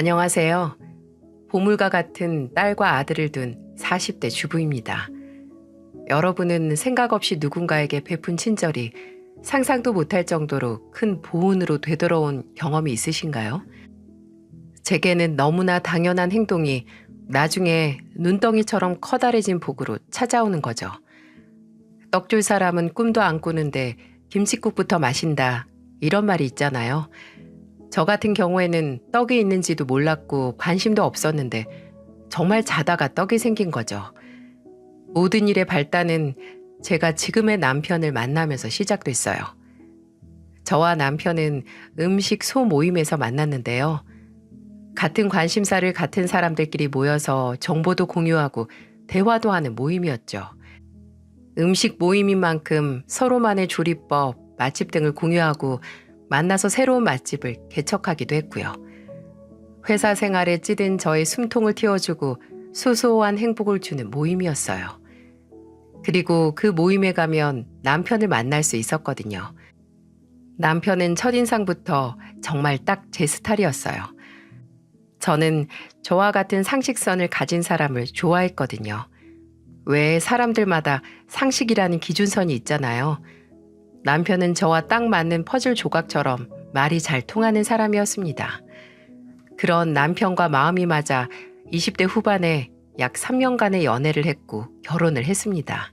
안녕하세요. 보물과 같은 딸과 아들을 둔 40대 주부입니다. 여러분은 생각 없이 누군가에게 베푼 친절이 상상도 못할 정도로 큰 보은으로 되돌아온 경험이 있으신가요? 제게는 너무나 당연한 행동이 나중에 눈덩이처럼 커다래진 복으로 찾아오는 거죠. 떡 줄 사람은 꿈도 안 꾸는데 김칫국부터 마신다. 이런 말이 있잖아요. 저 같은 경우에는 떡이 있는지도 몰랐고 관심도 없었는데 정말 자다가 떡이 생긴 거죠. 모든 일의 발단은 제가 지금의 남편을 만나면서 시작됐어요. 저와 남편은 음식 소모임에서 만났는데요. 같은 관심사를 같은 사람들끼리 모여서 정보도 공유하고 대화도 하는 모임이었죠. 음식 모임인 만큼 서로만의 조리법, 맛집 등을 공유하고 만나서 새로운 맛집을 개척하기도 했고요. 회사 생활에 찌든 저의 숨통을 틔워주고 소소한 행복을 주는 모임이었어요. 그리고 그 모임에 가면 남편을 만날 수 있었거든요. 남편은 첫인상부터 정말 딱 제 스타일이었어요. 저는 저와 같은 상식선을 가진 사람을 좋아했거든요. 왜 사람들마다 상식이라는 기준선이 있잖아요. 남편은 저와 딱 맞는 퍼즐 조각처럼 말이 잘 통하는 사람이었습니다. 그런 남편과 마음이 맞아 20대 후반에 약 3년간의 연애를 했고 결혼을 했습니다.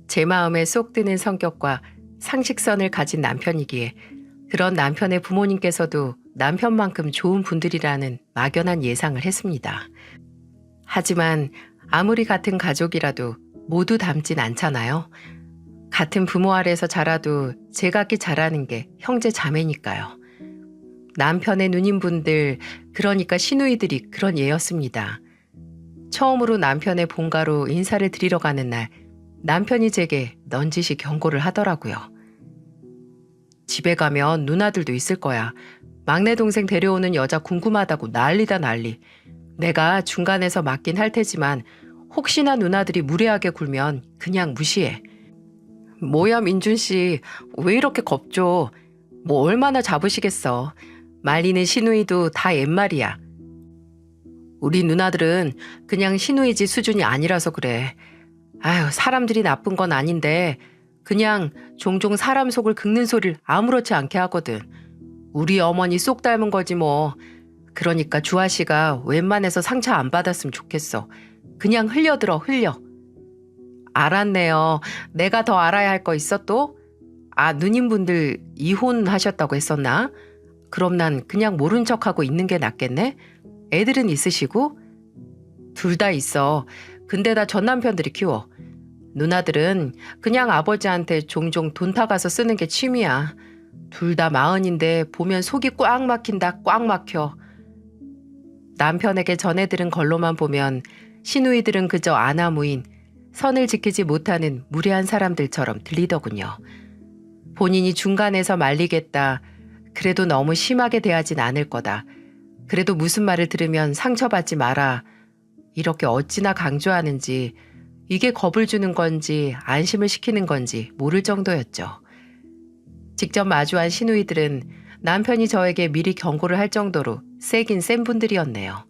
제 마음에 쏙 드는 성격과 상식선을 가진 남편이기에 그런 남편의 부모님께서도 남편만큼 좋은 분들이라는 막연한 예상을 했습니다. 하지만 아무리 같은 가족이라도 모두 닮진 않잖아요. 같은 부모 아래서 자라도 제각기 자라는 게 형제 자매니까요. 남편의 누님분들, 그러니까 시누이들이 그런 예였습니다. 처음으로 남편의 본가로 인사를 드리러 가는 날 남편이 제게 넌지시 경고를 하더라고요. 집에 가면 누나들도 있을 거야. 막내 동생 데려오는 여자 궁금하다고 난리다 난리. 내가 중간에서 맡긴 할 테지만 혹시나 누나들이 무례하게 굴면 그냥 무시해. 뭐야 민준 씨, 왜 이렇게 겁줘? 뭐 얼마나 잡으시겠어. 말리는 시누이도 다 옛말이야. 우리 누나들은 그냥 시누이지 수준이 아니라서 그래. 아유, 사람들이 나쁜 건 아닌데 그냥 종종 사람 속을 긁는 소리를 아무렇지 않게 하거든. 우리 어머니 쏙 닮은 거지 뭐. 그러니까 주아 씨가 웬만해서 상처 안 받았으면 좋겠어. 그냥 흘려들어 흘려. 알았네요. 내가 더 알아야 할 거 있어 또? 아, 누님분들 이혼하셨다고 했었나? 그럼 난 그냥 모른 척하고 있는 게 낫겠네? 애들은 있으시고? 둘 다 있어. 근데 다 전 남편들이 키워. 누나들은 그냥 아버지한테 종종 돈 타가서 쓰는 게 취미야. 둘 다 40인데 보면 속이 꽉 막힌다, 꽉 막혀. 남편에게 전해들은 걸로만 보면 시누이들은 그저 아나무인, 선을 지키지 못하는 무례한 사람들처럼 들리더군요. 본인이 중간에서 말리겠다. 그래도 너무 심하게 대하진 않을 거다. 그래도 무슨 말을 들으면 상처받지 마라. 이렇게 어찌나 강조하는지 이게 겁을 주는 건지 안심을 시키는 건지 모를 정도였죠. 직접 마주한 시누이들은 남편이 저에게 미리 경고를 할 정도로 세긴 센 분들이었네요.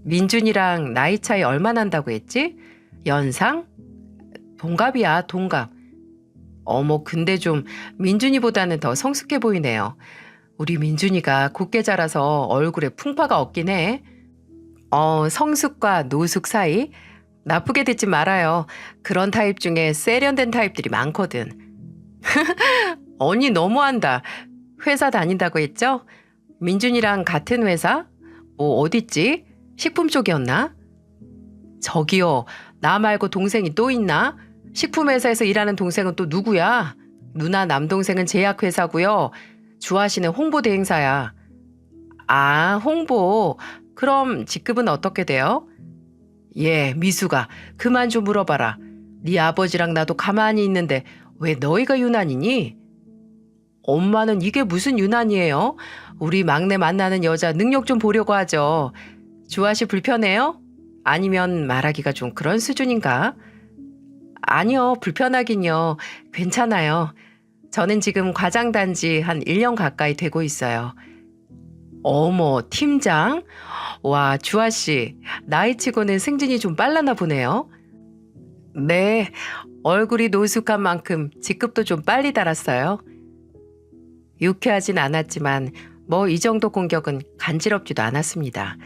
민준이랑 나이 차이 얼마 난다고 했지? 연상? 동갑이야, 동갑. 어머, 근데 좀 민준이보다는 더 성숙해 보이네요. 우리 민준이가 곱게 자라서 얼굴에 풍파가 없긴 해. 성숙과 노숙 사이? 나쁘게 듣지 말아요. 그런 타입 중에 세련된 타입들이 많거든. 언니 너무한다. 회사 다닌다고 했죠? 민준이랑 같은 회사? 뭐 어딨지? 식품 쪽이었나? 저기요. 나 말고 동생이 또 있나? 식품회사에서 일하는 동생은 또 누구야? 누나 남동생은 제약회사고요. 주아 씨는 홍보대행사야. 아, 홍보. 그럼 직급은 어떻게 돼요? 예, 미수가. 그만 좀 물어봐라. 네 아버지랑 나도 가만히 있는데 왜 너희가 유난이니? 엄마는 이게 무슨 유난이에요? 우리 막내 만나는 여자 능력 좀 보려고 하죠. 주아 씨 불편해요? 아니면 말하기가 좀 그런 수준인가? 아니요, 불편하긴요. 괜찮아요. 저는 지금 과장 단지 한 1년 가까이 되고 있어요. 어머, 팀장? 와, 주아씨, 나이치고는 승진이 좀 빨랐나 보네요. 네, 얼굴이 노숙한 만큼 직급도 좀 빨리 달았어요. 유쾌하진 않았지만 뭐 이 정도 공격은 간지럽지도 않았습니다.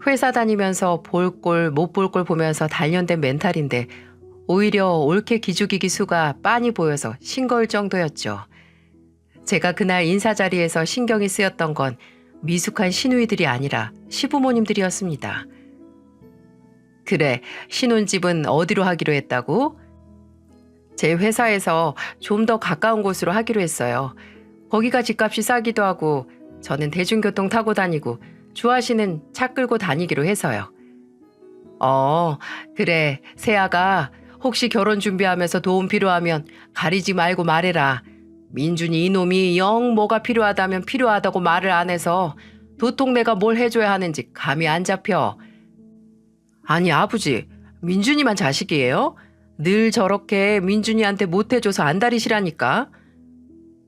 회사 다니면서 볼 꼴 못 볼 꼴 보면서 단련된 멘탈인데 오히려 옳게 기죽이기 수가 빤히 보여서 싱거울 정도였죠. 제가 그날 인사 자리에서 신경이 쓰였던 건 미숙한 시누이들이 아니라 시부모님들이었습니다. 그래, 신혼집은 어디로 하기로 했다고? 제 회사에서 좀 더 가까운 곳으로 하기로 했어요. 거기가 집값이 싸기도 하고 저는 대중교통 타고 다니고 주아 씨는 차 끌고 다니기로 해서요. 그래, 세아가 혹시 결혼 준비하면서 도움 필요하면 가리지 말고 말해라. 민준이 이놈이 영 뭐가 필요하다면 필요하다고 말을 안 해서 도통 내가 뭘 해줘야 하는지 감이 안 잡혀. 아니 아버지, 민준이만 자식이에요? 늘 저렇게 민준이한테 못해줘서 안달이시라니까.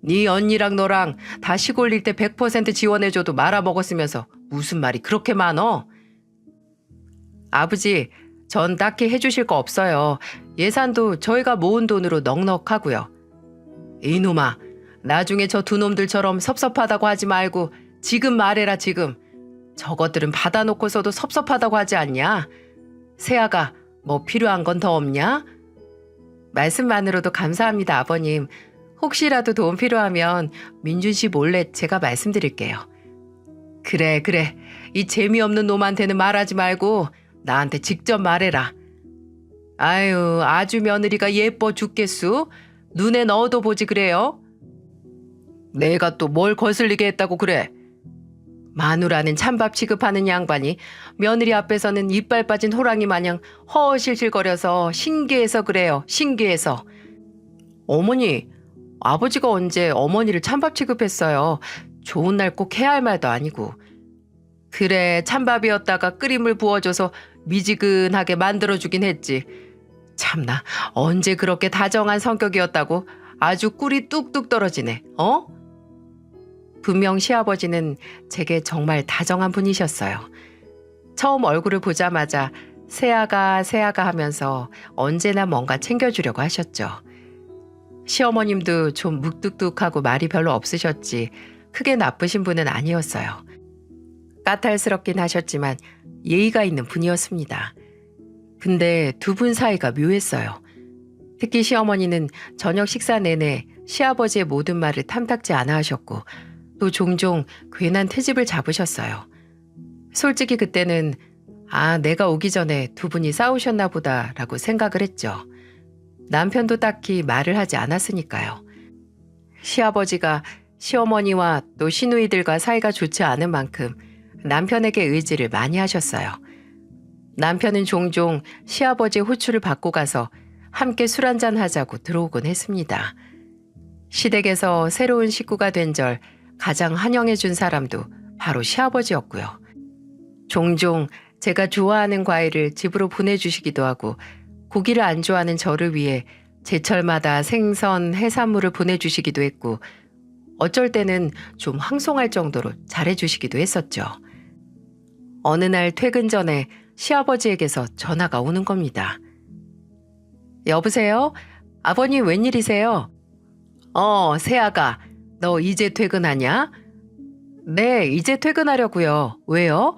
네 언니랑 너랑 다 시골일 때 100% 지원해줘도 말아먹었으면서 무슨 말이 그렇게 많어? 아버지, 전 딱히 해주실 거 없어요. 예산도 저희가 모은 돈으로 넉넉하고요. 이놈아, 나중에 저 두 놈들처럼 섭섭하다고 하지 말고 지금 말해라 지금. 저것들은 받아놓고서도 섭섭하다고 하지 않냐? 세아가 뭐 필요한 건 더 없냐? 말씀만으로도 감사합니다 아버님. 혹시라도 도움 필요하면 민준 씨 몰래 제가 말씀드릴게요. 그래. 이 재미없는 놈한테는 말하지 말고 나한테 직접 말해라. 아유, 아주 며느리가 예뻐 죽겠수? 눈에 넣어도 보지 그래요? 내가 또 뭘 거슬리게 했다고 그래? 마누라는 찬밥 취급하는 양반이 며느리 앞에서는 이빨 빠진 호랑이 마냥 허허실실거려서 신기해서 그래요. 신기해서. 어머니, 아버지가 언제 어머니를 찬밥 취급했어요. 좋은 날 꼭 해야 할 말도 아니고. 그래, 찬밥이었다가 끓임을 부어줘서 미지근하게 만들어주긴 했지. 참나, 언제 그렇게 다정한 성격이었다고. 아주 꿀이 뚝뚝 떨어지네. 분명 시아버지는 제게 정말 다정한 분이셨어요. 처음 얼굴을 보자마자 세아가 하면서 언제나 뭔가 챙겨주려고 하셨죠. 시어머님도 좀 묵뚝뚝하고 말이 별로 없으셨지 크게 나쁘신 분은 아니었어요. 까탈스럽긴 하셨지만 예의가 있는 분이었습니다. 근데 두 분 사이가 묘했어요. 특히 시어머니는 저녁 식사 내내 시아버지의 모든 말을 탐탁지 않아 하셨고 또 종종 괜한 트집을 잡으셨어요. 솔직히 그때는 내가 오기 전에 두 분이 싸우셨나 보다라고 생각을 했죠. 남편도 딱히 말을 하지 않았으니까요. 시아버지가 시어머니와 또 시누이들과 사이가 좋지 않은 만큼 남편에게 의지를 많이 하셨어요. 남편은 종종 시아버지의 호출을 받고 가서 함께 술 한잔 하자고 들어오곤 했습니다. 시댁에서 새로운 식구가 된 절 가장 환영해 준 사람도 바로 시아버지였고요. 종종 제가 좋아하는 과일을 집으로 보내주시기도 하고 고기를 안 좋아하는 저를 위해 제철마다 생선, 해산물을 보내주시기도 했고 어쩔 때는 좀 황송할 정도로 잘해주시기도 했었죠. 어느 날 퇴근 전에 시아버지에게서 전화가 오는 겁니다. 여보세요? 아버님 웬일이세요? 세아가 너 이제 퇴근하냐? 네, 이제 퇴근하려고요. 왜요?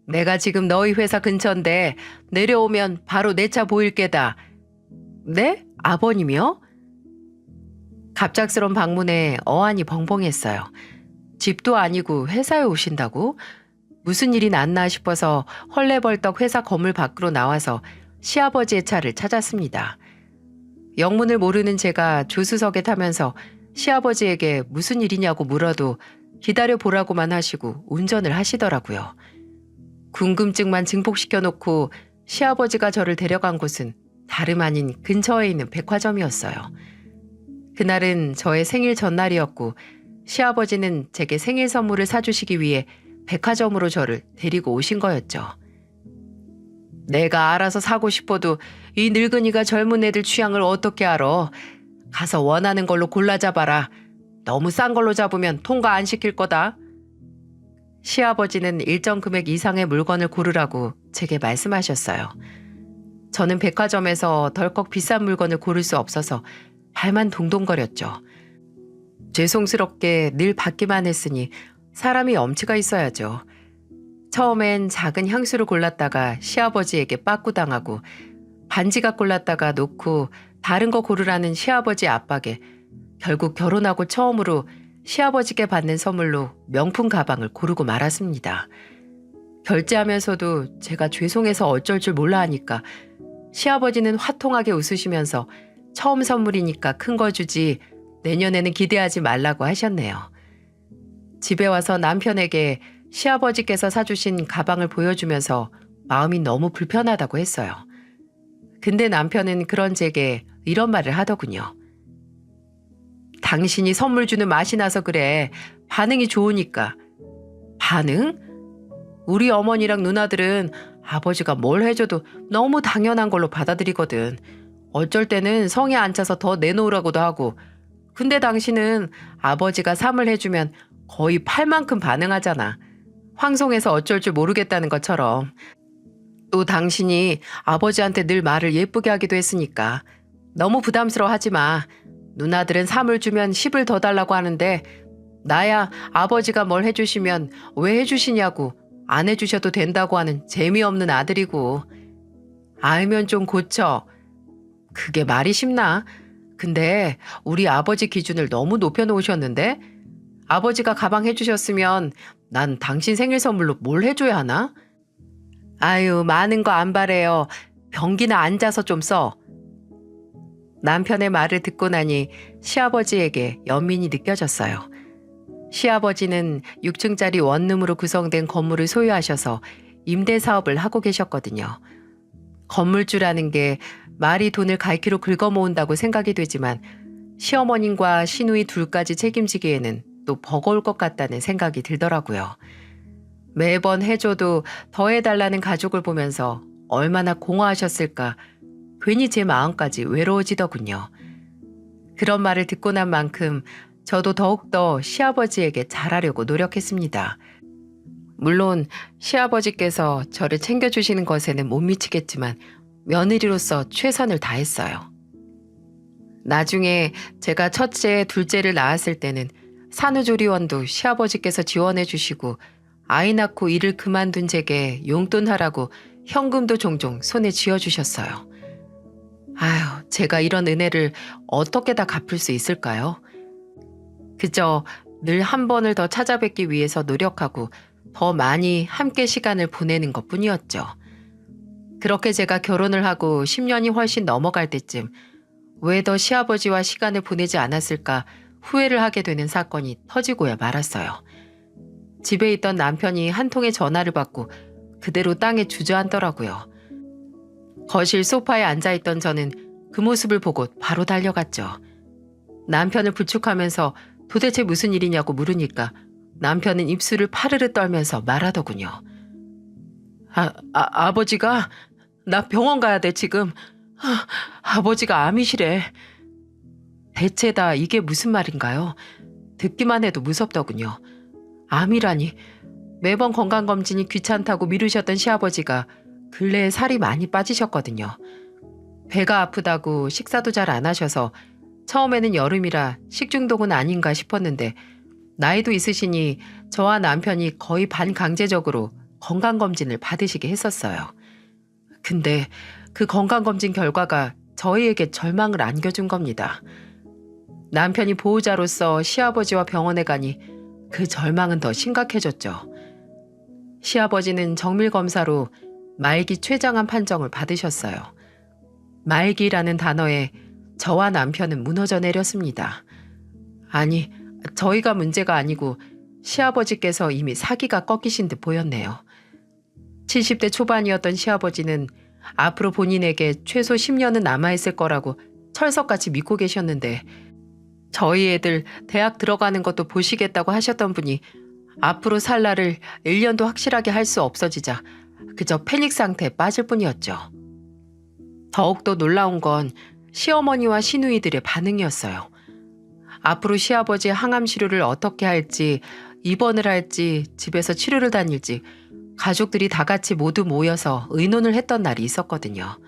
내가 지금 너희 회사 근처인데 내려오면 바로 내 차 보일 게다. 네? 아버님이요? 갑작스런 방문에 어안이 벙벙했어요. 집도 아니고 회사에 오신다고? 무슨 일이 났나 싶어서 헐레벌떡 회사 건물 밖으로 나와서 시아버지의 차를 찾았습니다. 영문을 모르는 제가 조수석에 타면서 시아버지에게 무슨 일이냐고 물어도 기다려보라고만 하시고 운전을 하시더라고요. 궁금증만 증폭시켜놓고 시아버지가 저를 데려간 곳은 다름 아닌 근처에 있는 백화점이었어요. 그날은 저의 생일 전날이었고 시아버지는 제게 생일 선물을 사주시기 위해 백화점으로 저를 데리고 오신 거였죠. 내가 알아서 사고 싶어도 이 늙은이가 젊은 애들 취향을 어떻게 알아. 가서 원하는 걸로 골라 잡아라. 너무 싼 걸로 잡으면 통과 안 시킬 거다. 시아버지는 일정 금액 이상의 물건을 고르라고 제게 말씀하셨어요. 저는 백화점에서 덜컥 비싼 물건을 고를 수 없어서 발만 동동거렸죠. 죄송스럽게 늘 받기만 했으니 사람이 엄치가 있어야죠. 처음엔 작은 향수를 골랐다가 시아버지에게 빠꾸당하고, 반지가 골랐다가 놓고 다른 거 고르라는 시아버지 압박에 결국 결혼하고 처음으로 시아버지께 받는 선물로 명품 가방을 고르고 말았습니다. 결제하면서도 제가 죄송해서 어쩔 줄 몰라 하니까 시아버지는 화통하게 웃으시면서 처음 선물이니까 큰 거 주지 내년에는 기대하지 말라고 하셨네요. 집에 와서 남편에게 시아버지께서 사주신 가방을 보여주면서 마음이 너무 불편하다고 했어요. 근데 남편은 그런 제게 이런 말을 하더군요. 당신이 선물 주는 맛이 나서 그래. 반응이 좋으니까. 반응? 우리 어머니랑 누나들은 아버지가 뭘 해줘도 너무 당연한 걸로 받아들이거든. 어쩔 때는 성에 안 차서 더 내놓으라고도 하고. 근데 당신은 아버지가 삼을 해주면 거의 팔 만큼 반응하잖아. 황송해서 어쩔 줄 모르겠다는 것처럼. 또 당신이 아버지한테 늘 말을 예쁘게 하기도 했으니까 너무 부담스러워하지 마. 누나들은 3을 주면 10을 더 달라고 하는데 나야 아버지가 뭘 해주시면 왜 해주시냐고 안 해주셔도 된다고 하는 재미없는 아들이고. 알면 좀 고쳐. 그게 말이 쉽나? 근데 우리 아버지 기준을 너무 높여놓으셨는데? 아버지가 가방 해주셨으면 난 당신 생일 선물로 뭘 해줘야 하나? 아유, 많은 거 안 바래요. 변기나 앉아서 좀 써. 남편의 말을 듣고 나니 시아버지에게 연민이 느껴졌어요. 시아버지는 6층짜리 원룸으로 구성된 건물을 소유하셔서 임대 사업을 하고 계셨거든요. 건물주라는 게 말이 돈을 갈퀴로 긁어모은다고 생각이 되지만 시어머님과 시누이 둘까지 책임지기에는 또 버거울 것 같다는 생각이 들더라고요. 매번 해줘도 더 해달라는 가족을 보면서 얼마나 공허하셨을까 괜히 제 마음까지 외로워지더군요. 그런 말을 듣고 난 만큼 저도 더욱더 시아버지에게 잘하려고 노력했습니다. 물론 시아버지께서 저를 챙겨주시는 것에는 못 미치겠지만 며느리로서 최선을 다했어요. 나중에 제가 첫째, 둘째를 낳았을 때는 산후조리원도 시아버지께서 지원해 주시고 아이 낳고 일을 그만둔 제게 용돈하라고 현금도 종종 손에 쥐어주셨어요. 아휴, 제가 이런 은혜를 어떻게 다 갚을 수 있을까요? 그저 늘 한 번을 더 찾아뵙기 위해서 노력하고 더 많이 함께 시간을 보내는 것뿐이었죠. 그렇게 제가 결혼을 하고 10년이 훨씬 넘어갈 때쯤 왜 더 시아버지와 시간을 보내지 않았을까 후회를 하게 되는 사건이 터지고야 말았어요. 집에 있던 남편이 한 통의 전화를 받고 그대로 땅에 주저앉더라고요. 거실 소파에 앉아있던 저는 그 모습을 보고 바로 달려갔죠. 남편을 부축하면서 도대체 무슨 일이냐고 물으니까 남편은 입술을 파르르 떨면서 말하더군요. 아버지가 나 병원 가야 돼 지금. 아버지가 암이시래. 대체 다 이게 무슨 말인가요? 듣기만 해도 무섭더군요. 암이라니. 매번 건강검진이 귀찮다고 미루셨던 시아버지가 근래에 살이 많이 빠지셨거든요. 배가 아프다고 식사도 잘 안 하셔서 처음에는 여름이라 식중독은 아닌가 싶었는데 나이도 있으시니 저와 남편이 거의 반강제적으로 건강검진을 받으시게 했었어요. 근데 그 건강검진 결과가 저희에게 절망을 안겨준 겁니다. 남편이 보호자로서 시아버지와 병원에 가니 그 절망은 더 심각해졌죠. 시아버지는 정밀검사로 말기 췌장암 판정을 받으셨어요. 말기라는 단어에 저와 남편은 무너져 내렸습니다. 아니, 저희가 문제가 아니고 시아버지께서 이미 사기가 꺾이신 듯 보였네요. 70대 초반이었던 시아버지는 앞으로 본인에게 최소 10년은 남아있을 거라고 철석같이 믿고 계셨는데 저희 애들 대학 들어가는 것도 보시겠다고 하셨던 분이 앞으로 살 날을 1년도 확실하게 할 수 없어지자 그저 패닉 상태에 빠질 뿐이었죠. 더욱더 놀라운 건 시어머니와 시누이들의 반응이었어요. 앞으로 시아버지의 항암 치료를 어떻게 할지 입원을 할지 집에서 치료를 다닐지 가족들이 다 같이 모두 모여서 의논을 했던 날이 있었거든요.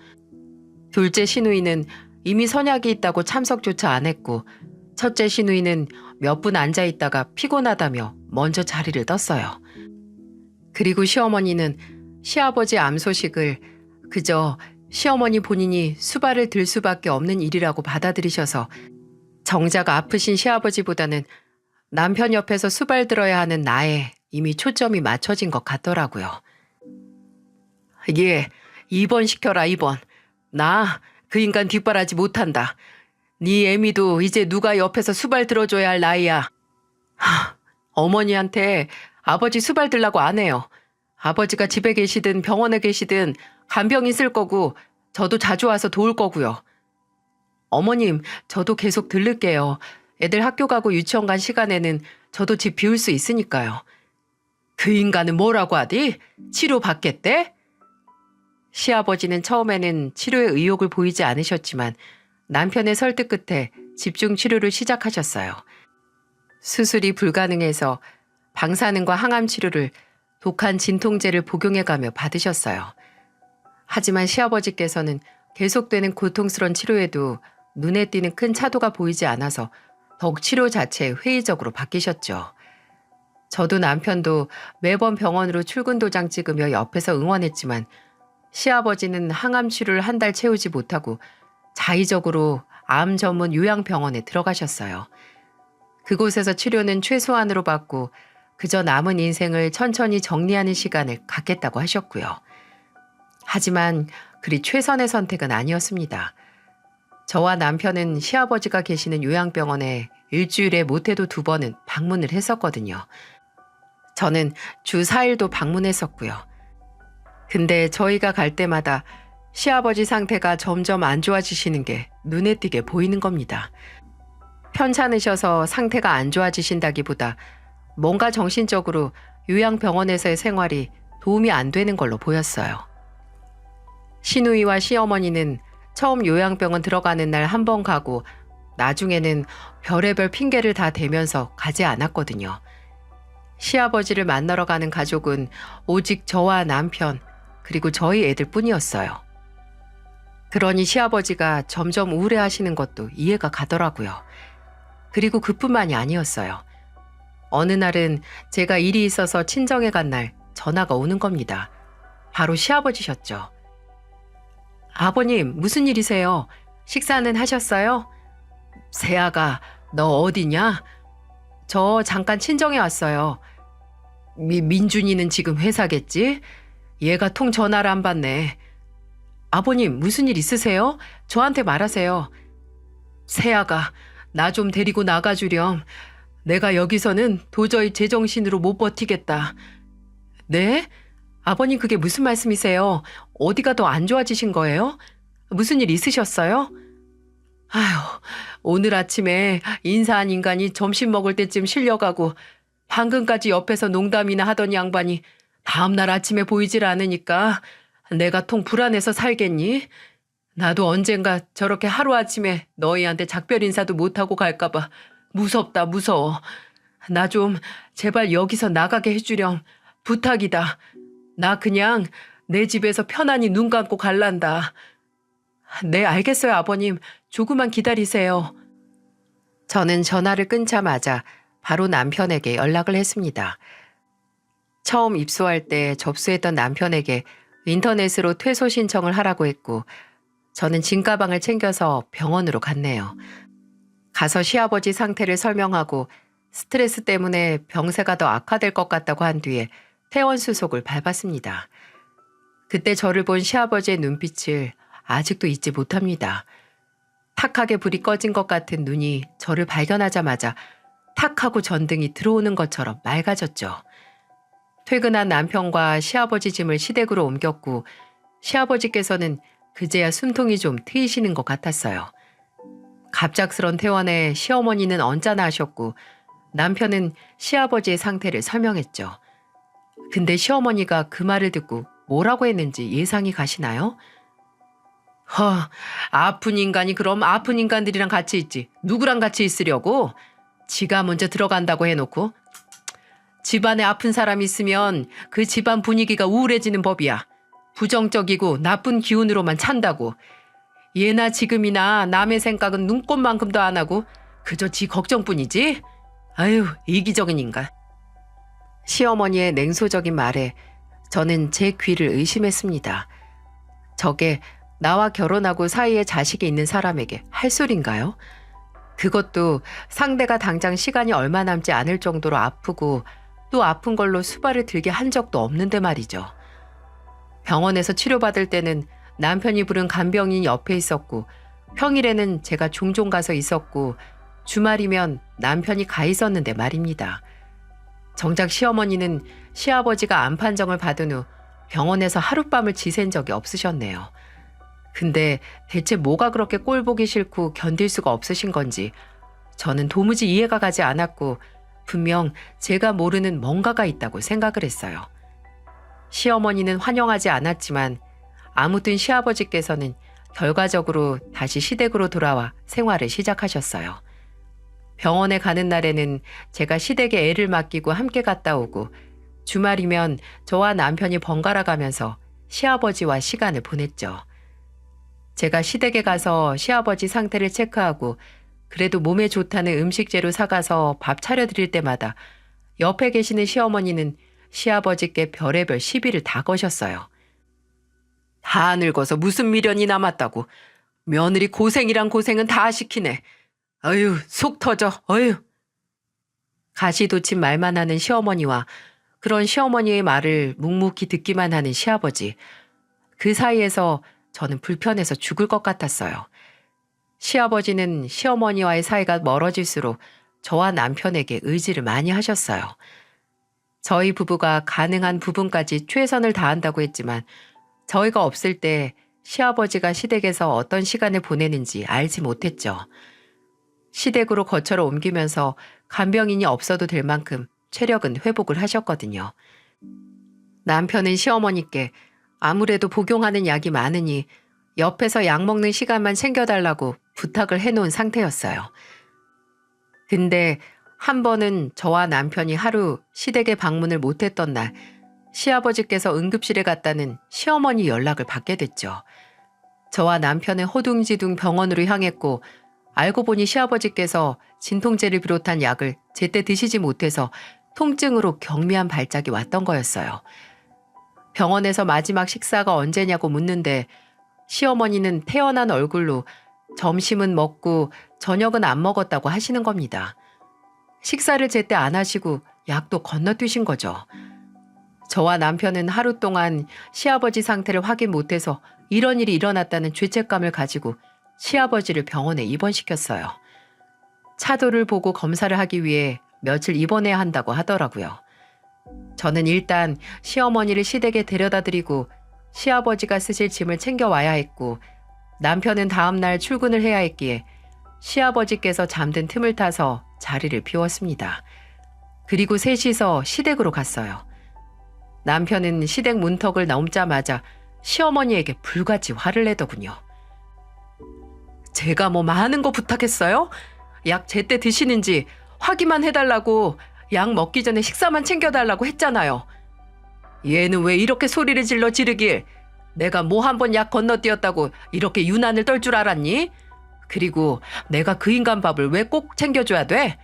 둘째 시누이는 이미 선약이 있다고 참석조차 안 했고 첫째 시누이는 몇 분 앉아 있다가 피곤하다며 먼저 자리를 떴어요. 그리고 시어머니는 시아버지 암 소식을 그저 시어머니 본인이 수발을 들 수밖에 없는 일이라고 받아들이셔서 정작 아프신 시아버지보다는 남편 옆에서 수발 들어야 하는 나에 이미 초점이 맞춰진 것 같더라고요. 예, 입원시켜라 입원. 나 그 인간 뒷바라지 못한다. 네 애미도 이제 누가 옆에서 수발 들어줘야 할 나이야. 어머니한테 아버지 수발 들라고 안 해요. 아버지가 집에 계시든 병원에 계시든 간병 있을 거고 저도 자주 와서 도울 거고요. 어머님, 저도 계속 들를게요. 애들 학교 가고 유치원 간 시간에는 저도 집 비울 수 있으니까요. 그 인간은 뭐라고 하디? 치료 받겠대? 시아버지는 처음에는 치료에 의욕을 보이지 않으셨지만 남편의 설득 끝에 집중 치료를 시작하셨어요. 수술이 불가능해서 방사능과 항암 치료를 독한 진통제를 복용해가며 받으셨어요. 하지만 시아버지께서는 계속되는 고통스러운 치료에도 눈에 띄는 큰 차도가 보이지 않아서 더욱 치료 자체에 회의적으로 바뀌셨죠. 저도 남편도 매번 병원으로 출근 도장 찍으며 옆에서 응원했지만 시아버지는 항암 치료를 한 달 채우지 못하고 자의적으로 암 전문 요양병원에 들어가셨어요. 그곳에서 치료는 최소한으로 받고 그저 남은 인생을 천천히 정리하는 시간을 갖겠다고 하셨고요. 하지만 그리 최선의 선택은 아니었습니다. 저와 남편은 시아버지가 계시는 요양병원에 일주일에 못해도 2번은 방문을 했었거든요. 저는 주 4일도 방문했었고요. 근데 저희가 갈 때마다 시아버지 상태가 점점 안 좋아지시는 게 눈에 띄게 보이는 겁니다. 편찮으셔서 상태가 안 좋아지신다기보다 뭔가 정신적으로 요양병원에서의 생활이 도움이 안 되는 걸로 보였어요. 시누이와 시어머니는 처음 요양병원 들어가는 날 한 번 가고 나중에는 별의별 핑계를 다 대면서 가지 않았거든요. 시아버지를 만나러 가는 가족은 오직 저와 남편 그리고 저희 애들 뿐이었어요. 그러니 시아버지가 점점 우울해하시는 것도 이해가 가더라고요. 그리고 그뿐만이 아니었어요. 어느 날은 제가 일이 있어서 친정에 간 날 전화가 오는 겁니다. 바로 시아버지셨죠. 아버님, 무슨 일이세요? 식사는 하셨어요? 세아가, 너 어디냐? 저 잠깐 친정에 왔어요. 민준이는 지금 회사겠지? 얘가 통 전화를 안 받네. 아버님, 무슨 일 있으세요? 저한테 말하세요. 세아가, 나 좀 데리고 나가주렴. 내가 여기서는 도저히 제정신으로 못 버티겠다. 네? 아버님, 그게 무슨 말씀이세요? 어디가 더 안 좋아지신 거예요? 무슨 일 있으셨어요? 아휴, 오늘 아침에 인사한 인간이 점심 먹을 때쯤 실려가고 방금까지 옆에서 농담이나 하던 양반이 다음날 아침에 보이질 않으니까 내가 통 불안해서 살겠니? 나도 언젠가 저렇게 하루아침에 너희한테 작별 인사도 못하고 갈까봐 무섭다 무서워. 나 좀 제발 여기서 나가게 해주렴. 부탁이다. 나 그냥 내 집에서 편안히 눈 감고 갈란다. 네, 알겠어요, 아버님. 조금만 기다리세요. 저는 전화를 끊자마자 바로 남편에게 연락을 했습니다. 처음 입소할 때 접수했던 남편에게 인터넷으로 퇴소 신청을 하라고 했고 저는 짐가방을 챙겨서 병원으로 갔네요. 가서 시아버지 상태를 설명하고 스트레스 때문에 병세가 더 악화될 것 같다고 한 뒤에 퇴원 수속을 밟았습니다. 그때 저를 본 시아버지의 눈빛을 아직도 잊지 못합니다. 탁하게 불이 꺼진 것 같은 눈이 저를 발견하자마자 탁 하고 전등이 들어오는 것처럼 맑아졌죠. 퇴근한 남편과 시아버지 짐을 시댁으로 옮겼고 시아버지께서는 그제야 숨통이 좀 트이시는 것 같았어요. 갑작스런 퇴원에 시어머니는 언짢아 하셨고 남편은 시아버지의 상태를 설명했죠. 근데 시어머니가 그 말을 듣고 뭐라고 했는지 예상이 가시나요? 아픈 인간이 그럼 아픈 인간들이랑 같이 있지. 누구랑 같이 있으려고? 지가 먼저 들어간다고 해놓고. 집안에 아픈 사람 있으면 그 집안 분위기가 우울해지는 법이야. 부정적이고 나쁜 기운으로만 찬다고. 예나 지금이나 남의 생각은 눈꼽만큼도 안 하고 그저 지 걱정뿐이지. 아유, 이기적인 인간. 시어머니의 냉소적인 말에 저는 제 귀를 의심했습니다. 저게 나와 결혼하고 사이에 자식이 있는 사람에게 할 소린가요? 그것도 상대가 당장 시간이 얼마 남지 않을 정도로 아프고 또 아픈 걸로 수발을 들게 한 적도 없는데 말이죠. 병원에서 치료받을 때는 남편이 부른 간병인이 옆에 있었고 평일에는 제가 종종 가서 있었고 주말이면 남편이 가 있었는데 말입니다. 정작 시어머니는 시아버지가 암 판정을 받은 후 병원에서 하룻밤을 지샌 적이 없으셨네요. 근데 대체 뭐가 그렇게 꼴 보기 싫고 견딜 수가 없으신 건지 저는 도무지 이해가 가지 않았고 분명 제가 모르는 뭔가가 있다고 생각을 했어요. 시어머니는 환영하지 않았지만 아무튼 시아버지께서는 결과적으로 다시 시댁으로 돌아와 생활을 시작하셨어요. 병원에 가는 날에는 제가 시댁에 애를 맡기고 함께 갔다 오고 주말이면 저와 남편이 번갈아 가면서 시아버지와 시간을 보냈죠. 제가 시댁에 가서 시아버지 상태를 체크하고 그래도 몸에 좋다는 음식재료 사가서 밥 차려드릴 때마다 옆에 계시는 시어머니는 시아버지께 별의별 시비를 다 거셨어요. 다 늙어서 무슨 미련이 남았다고. 며느리 고생이란 고생은 다 시키네. 어휴, 속 터져. 어휴. 가시돋친 말만 하는 시어머니와 그런 시어머니의 말을 묵묵히 듣기만 하는 시아버지. 그 사이에서 저는 불편해서 죽을 것 같았어요. 시아버지는 시어머니와의 사이가 멀어질수록 저와 남편에게 의지를 많이 하셨어요. 저희 부부가 가능한 부분까지 최선을 다한다고 했지만 저희가 없을 때 시아버지가 시댁에서 어떤 시간을 보내는지 알지 못했죠. 시댁으로 거처를 옮기면서 간병인이 없어도 될 만큼 체력은 회복을 하셨거든요. 남편은 시어머니께 아무래도 복용하는 약이 많으니 옆에서 약 먹는 시간만 챙겨달라고 부탁을 해놓은 상태였어요. 근데 한 번은 저와 남편이 하루 시댁에 방문을 못했던 날 시아버지께서 응급실에 갔다는 시어머니 연락을 받게 됐죠. 저와 남편은 허둥지둥 병원으로 향했고 알고 보니 시아버지께서 진통제를 비롯한 약을 제때 드시지 못해서 통증으로 경미한 발작이 왔던 거였어요. 병원에서 마지막 식사가 언제냐고 묻는데 시어머니는 태어난 얼굴로 점심은 먹고 저녁은 안 먹었다고 하시는 겁니다. 식사를 제때 안 하시고 약도 건너뛰신 거죠. 저와 남편은 하루 동안 시아버지 상태를 확인 못해서 이런 일이 일어났다는 죄책감을 가지고 시아버지를 병원에 입원시켰어요. 차도를 보고 검사를 하기 위해 며칠 입원해야 한다고 하더라고요. 저는 일단 시어머니를 시댁에 데려다 드리고 시아버지가 쓰실 짐을 챙겨와야 했고 남편은 다음날 출근을 해야 했기에 시아버지께서 잠든 틈을 타서 자리를 비웠습니다. 그리고 셋이서 시댁으로 갔어요. 남편은 시댁 문턱을 넘자마자 시어머니에게 불같이 화를 내더군요. 제가 뭐 많은 거 부탁했어요? 약 제때 드시는지 확인만 해달라고 약 먹기 전에 식사만 챙겨달라고 했잖아요. 얘는 왜 이렇게 소리를 질러 지르길 내가 뭐 한 번 약 건너뛰었다고 이렇게 유난을 떨 줄 알았니? 그리고 내가 그 인간 밥을 왜 꼭 챙겨줘야 돼?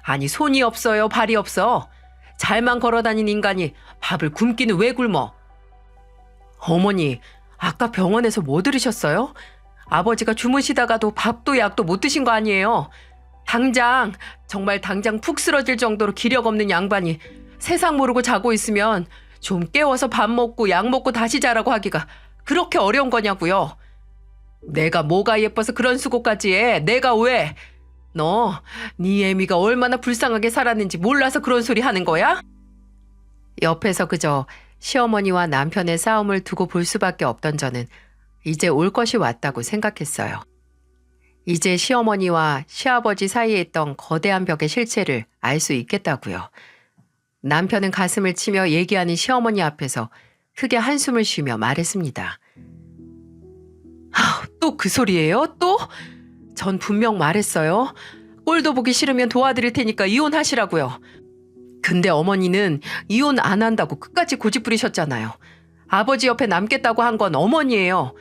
아니 손이 없어요 발이 없어. 잘만 걸어다닌 인간이 밥을 굶기는 왜 굶어? 어머니 아까 병원에서 뭐 들으셨어요? 아버지가 주무시다가도 밥도 약도 못 드신 거 아니에요? 정말 당장 푹 쓰러질 정도로 기력 없는 양반이 세상 모르고 자고 있으면 좀 깨워서 밥 먹고 약 먹고 다시 자라고 하기가 그렇게 어려운 거냐고요. 내가 뭐가 예뻐서 그런 수고까지 해. 내가 왜? 너, 네 애미가 얼마나 불쌍하게 살았는지 몰라서 그런 소리 하는 거야? 옆에서 그저 시어머니와 남편의 싸움을 두고 볼 수밖에 없던 저는 이제 올 것이 왔다고 생각했어요. 이제 시어머니와 시아버지 사이에 있던 거대한 벽의 실체를 알 수 있겠다고요. 남편은 가슴을 치며 얘기하는 시어머니 앞에서 크게 한숨을 쉬며 말했습니다. 또 그 소리예요? 또? 전 분명 말했어요. 꼴도 보기 싫으면 도와드릴 테니까 이혼하시라고요. 근데 어머니는 이혼 안 한다고 끝까지 고집 부리셨잖아요. 아버지 옆에 남겠다고 한 건 어머니예요.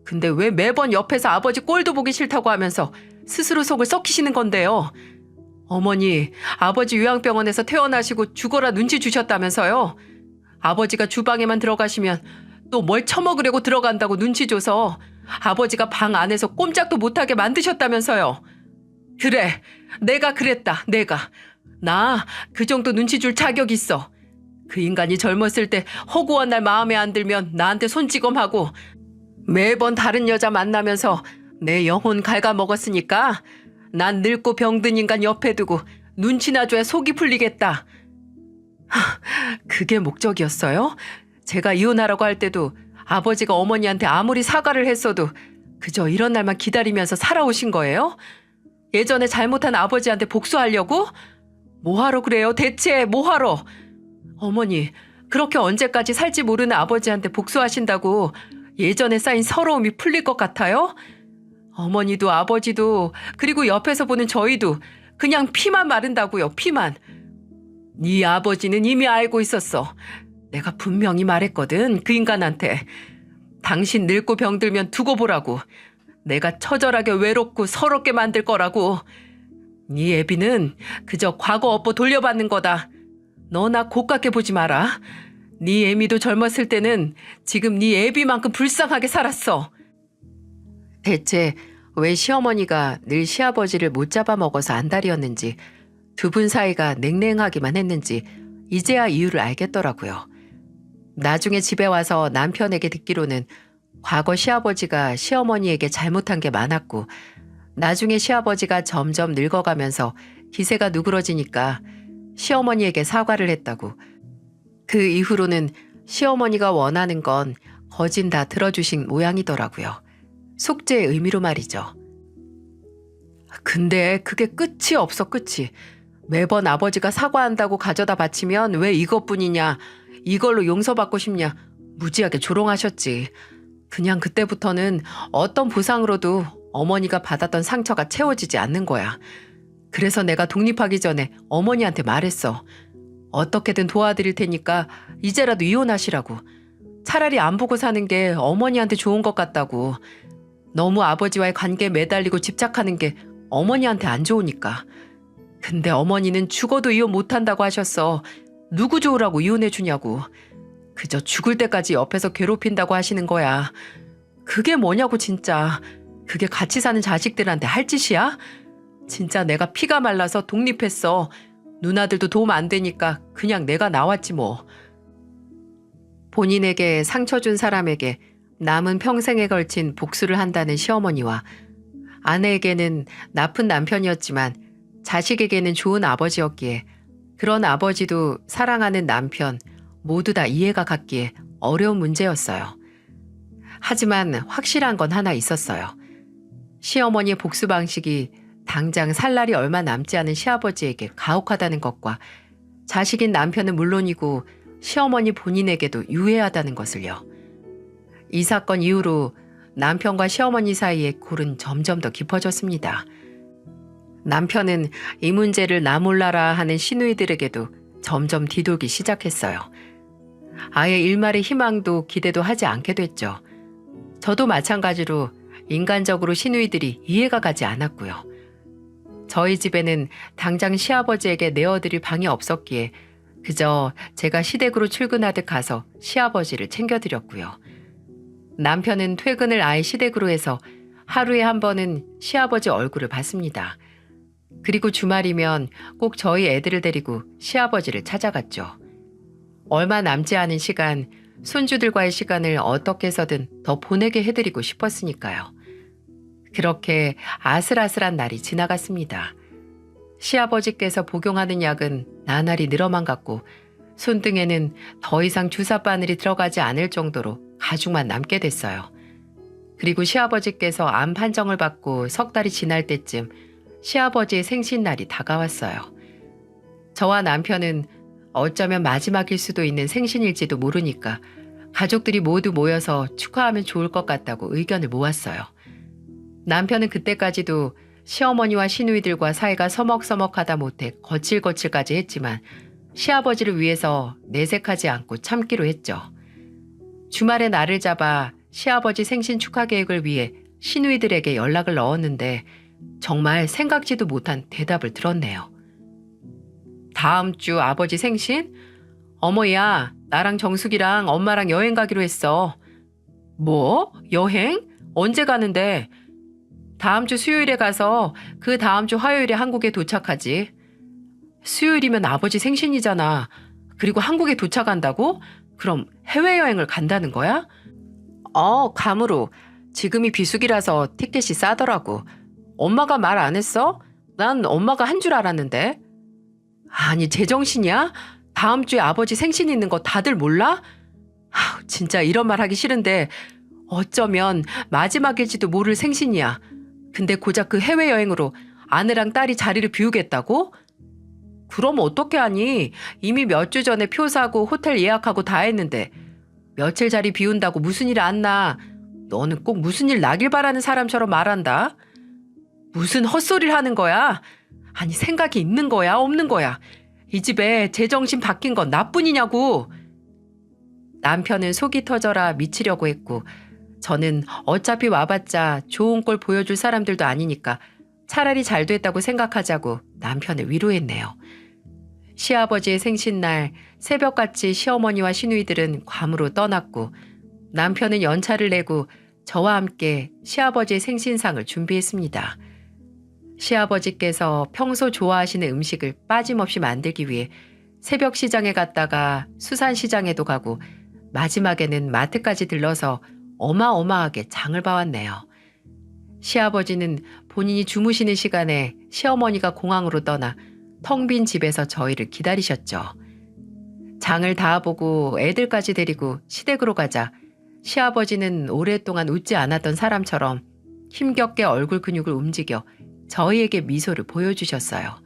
근데 왜 매번 옆에서 아버지 꼴도 보기 싫다고 하면서 스스로 속을 썩히시는 건데요. 어머니, 아버지 요양병원에서 퇴원하시고 죽어라 눈치 주셨다면서요. 아버지가 주방에만 들어가시면 또 뭘 처먹으려고 들어간다고 눈치 줘서 아버지가 방 안에서 꼼짝도 못하게 만드셨다면서요. 그래, 내가 그랬다, 내가. 나 그 정도 눈치 줄 자격 있어. 그 인간이 젊었을 때 허구한 날 마음에 안 들면 나한테 손찌검하고 매번 다른 여자 만나면서 내 영혼 갉아먹었으니까 난 늙고 병든 인간 옆에 두고 눈치나 줘야 속이 풀리겠다. 그게 목적이었어요? 제가 이혼하라고 할 때도 아버지가 어머니한테 아무리 사과를 했어도 그저 이런 날만 기다리면서 살아오신 거예요? 예전에 잘못한 아버지한테 복수하려고? 뭐하러 그래요? 대체 뭐하러? 어머니, 그렇게 언제까지 살지 모르는 아버지한테 복수하신다고 예전에 쌓인 서러움이 풀릴 것 같아요? 어머니도 아버지도 그리고 옆에서 보는 저희도 그냥 피만 마른다고요, 피만. 네 아버지는 이미 알고 있었어. 내가 분명히 말했거든, 그 인간한테. 당신 늙고 병들면 두고 보라고. 내가 처절하게 외롭고 서럽게 만들 거라고. 네 애비는 그저 과거 업보 돌려받는 거다. 너나 곱깝게 보지 마라. 네 애미도 젊었을 때는 지금 네 애비만큼 불쌍하게 살았어. 대체 왜 시어머니가 늘 시아버지를 못 잡아먹어서 안달이었는지, 두 분 사이가 냉랭하기만 했는지 이제야 이유를 알겠더라고요. 나중에 집에 와서 남편에게 듣기로는 과거 시아버지가 시어머니에게 잘못한 게 많았고, 나중에 시아버지가 점점 늙어가면서 기세가 누그러지니까 시어머니에게 사과를 했다고. 그 이후로는 시어머니가 원하는 건 거진 다 들어주신 모양이더라고요. 속죄의 의미로 말이죠. 근데 그게 끝이 없어, 끝이. 매번 아버지가 사과한다고 가져다 바치면 왜 이것뿐이냐, 이걸로 용서받고 싶냐 무지하게 조롱하셨지. 그냥 그때부터는 어떤 보상으로도 어머니가 받았던 상처가 채워지지 않는 거야. 그래서 내가 독립하기 전에 어머니한테 말했어. 어떻게든 도와드릴 테니까 이제라도 이혼하시라고. 차라리 안 보고 사는 게 어머니한테 좋은 것 같다고. 너무 아버지와의 관계에 매달리고 집착하는 게 어머니한테 안 좋으니까. 근데 어머니는 죽어도 이혼 못한다고 하셨어. 누구 좋으라고 이혼해 주냐고. 그저 죽을 때까지 옆에서 괴롭힌다고 하시는 거야. 그게 뭐냐고 진짜. 그게 같이 사는 자식들한테 할 짓이야? 진짜 내가 피가 말라서 독립했어. 누나들도 도움 안 되니까 그냥 내가 나왔지 뭐. 본인에게 상처 준 사람에게 남은 평생에 걸친 복수를 한다는 시어머니와, 아내에게는 나쁜 남편이었지만 자식에게는 좋은 아버지였기에 그런 아버지도 사랑하는 남편 모두 다 이해가 갔기에 어려운 문제였어요. 하지만 확실한 건 하나 있었어요. 시어머니의 복수 방식이 당장 살 날이 얼마 남지 않은 시아버지에게 가혹하다는 것과, 자식인 남편은 물론이고 시어머니 본인에게도 유해하다는 것을요. 이 사건 이후로 남편과 시어머니 사이의 골은 점점 더 깊어졌습니다. 남편은 이 문제를 나 몰라라 하는 시누이들에게도 점점 뒤돌기 시작했어요. 아예 일말의 희망도 기대도 하지 않게 됐죠. 저도 마찬가지로 인간적으로 시누이들이 이해가 가지 않았고요. 저희 집에는 당장 시아버지에게 내어드릴 방이 없었기에 그저 제가 시댁으로 출근하듯 가서 시아버지를 챙겨드렸고요. 남편은 퇴근을 아예 시댁으로 해서 하루에 한 번은 시아버지 얼굴을 봤습니다. 그리고 주말이면 꼭 저희 애들을 데리고 시아버지를 찾아갔죠. 얼마 남지 않은 시간, 손주들과의 시간을 어떻게 해서든 더 보내게 해드리고 싶었으니까요. 그렇게 아슬아슬한 날이 지나갔습니다. 시아버지께서 복용하는 약은 나날이 늘어만 갔고, 손등에는 더 이상 주사 바늘이 들어가지 않을 정도로 가죽만 남게 됐어요. 그리고 시아버지께서 암 판정을 받고 석 달이 지날 때쯤 시아버지의 생신날이 다가왔어요. 저와 남편은 어쩌면 마지막일 수도 있는 생신일지도 모르니까 가족들이 모두 모여서 축하하면 좋을 것 같다고 의견을 모았어요. 남편은 그때까지도 시어머니와 시누이들과 사이가 서먹서먹하다 못해 거칠거칠까지 했지만 시아버지를 위해서 내색하지 않고 참기로 했죠. 주말에 날을 잡아 시아버지 생신 축하 계획을 위해 시누이들에게 연락을 넣었는데 정말 생각지도 못한 대답을 들었네요. 다음 주 아버지 생신? 어머야, 나랑 정숙이랑 엄마랑 여행 가기로 했어. 뭐? 여행? 언제 가는데? 다음 주 수요일에 가서 그 다음 주 화요일에 한국에 도착하지. 수요일이면 아버지 생신이잖아. 그리고 한국에 도착한다고? 그럼 해외여행을 간다는 거야? 감으로. 지금이 비수기라서 티켓이 싸더라고. 엄마가 말 안 했어? 난 엄마가 한 줄 알았는데. 아니, 제정신이야? 다음 주에 아버지 생신 있는 거 다들 몰라? 진짜 이런 말 하기 싫은데 어쩌면 마지막일지도 모를 생신이야. 근데 고작 그 해외여행으로 아내랑 딸이 자리를 비우겠다고? 그럼 어떻게 하니? 이미 몇 주 전에 표 사고 호텔 예약하고 다 했는데 며칠 자리 비운다고 무슨 일 안 나? 너는 꼭 무슨 일 나길 바라는 사람처럼 말한다. 무슨 헛소리를 하는 거야? 아니, 생각이 있는 거야, 없는 거야? 이 집에 제정신 바뀐 건 나뿐이냐고. 남편은 속이 터져라 미치려고 했고 저는 어차피 와봤자 좋은 꼴 보여줄 사람들도 아니니까 차라리 잘 됐다고 생각하자고 남편을 위로했네요. 시아버지의 생신날 새벽같이 시어머니와 시누이들은 괌으로 떠났고 남편은 연차를 내고 저와 함께 시아버지의 생신상을 준비했습니다. 시아버지께서 평소 좋아하시는 음식을 빠짐없이 만들기 위해 새벽 시장에 갔다가 수산시장에도 가고 마지막에는 마트까지 들러서 어마어마하게 장을 봐왔네요. 시아버지는 본인이 주무시는 시간에 시어머니가 공항으로 떠나 텅 빈 집에서 저희를 기다리셨죠. 장을 다 보고 애들까지 데리고 시댁으로 가자 시아버지는 오랫동안 웃지 않았던 사람처럼 힘겹게 얼굴 근육을 움직여 저희에게 미소를 보여주셨어요.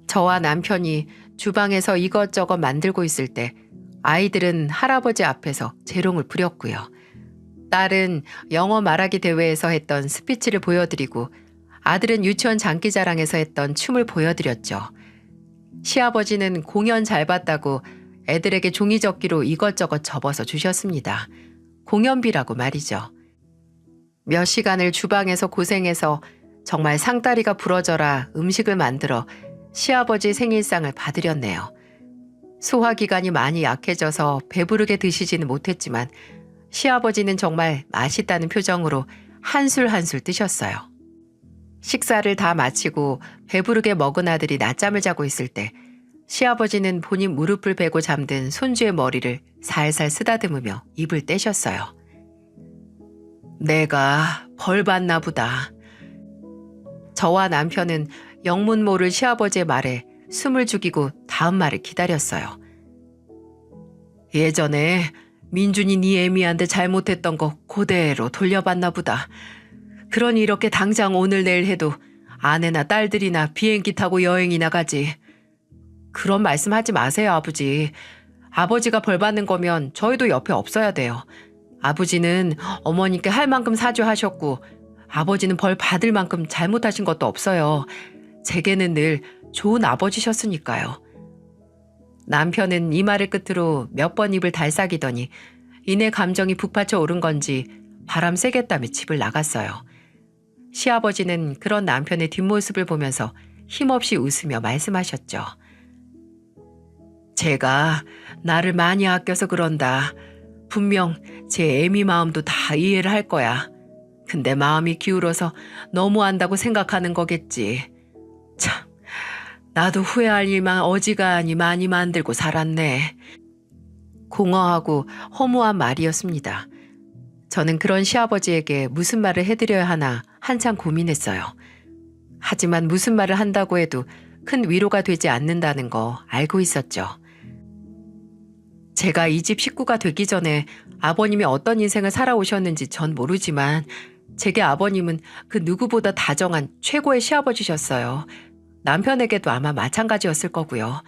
저와 남편이 주방에서 이것저것 만들고 있을 때 아이들은 할아버지 앞에서 재롱을 부렸고요. 딸은 영어 말하기 대회에서 했던 스피치를 보여드리고 아들은 유치원 장기자랑에서 했던 춤을 보여드렸죠. 시아버지는 공연 잘 봤다고 애들에게 종이접기로 이것저것 접어서 주셨습니다. 공연비라고 말이죠. 몇 시간을 주방에서 고생해서 정말 상다리가 부러져라 음식을 만들어 시아버지 생일상을 받으렸네요. 소화기관이 많이 약해져서 배부르게 드시지는 못했지만 시아버지는 정말 맛있다는 표정으로 한술 한술 뜨셨어요. 식사를 다 마치고 배부르게 먹은 아들이 낮잠을 자고 있을 때 시아버지는 본인 무릎을 베고 잠든 손주의 머리를 살살 쓰다듬으며 입을 떼셨어요. 내가 벌 받나 보다. 저와 남편은 영문 모를 시아버지의 말에 숨을 죽이고 다음 말을 기다렸어요. 예전에 민준이 네 애미한테 잘못했던 거 그대로 돌려받나 보다. 그러니 이렇게 당장 오늘 내일 해도 아내나 딸들이나 비행기 타고 여행이나 가지. 그런 말씀하지 마세요, 아버지. 아버지가 벌 받는 거면 저희도 옆에 없어야 돼요. 아버지는 어머니께 할 만큼 사죄하셨고 아버지는 벌 받을 만큼 잘못하신 것도 없어요. 제게는 늘 좋은 아버지셨으니까요. 남편은 이 말을 끝으로 몇 번 입을 달싹이더니 이내 감정이 북받쳐 오른 건지 바람 세겠다며 집을 나갔어요. 시아버지는 그런 남편의 뒷모습을 보면서 힘없이 웃으며 말씀하셨죠. 제가 나를 많이 아껴서 그런다. 분명 제 애미 마음도 다 이해를 할 거야. 근데 마음이 기울어서 너무한다고 생각하는 거겠지. 참, 나도 후회할 일만 어지간히 많이 만들고 살았네. 공허하고 허무한 말이었습니다. 저는 그런 시아버지에게 무슨 말을 해드려야 하나 한참 고민했어요. 하지만 무슨 말을 한다고 해도 큰 위로가 되지 않는다는 거 알고 있었죠. 제가 이 집 식구가 되기 전에 아버님이 어떤 인생을 살아오셨는지 전 모르지만 제게 아버님은 그 누구보다 다정한 최고의 시아버지셨어요. 남편에게도 아마 마찬가지였을 거고요.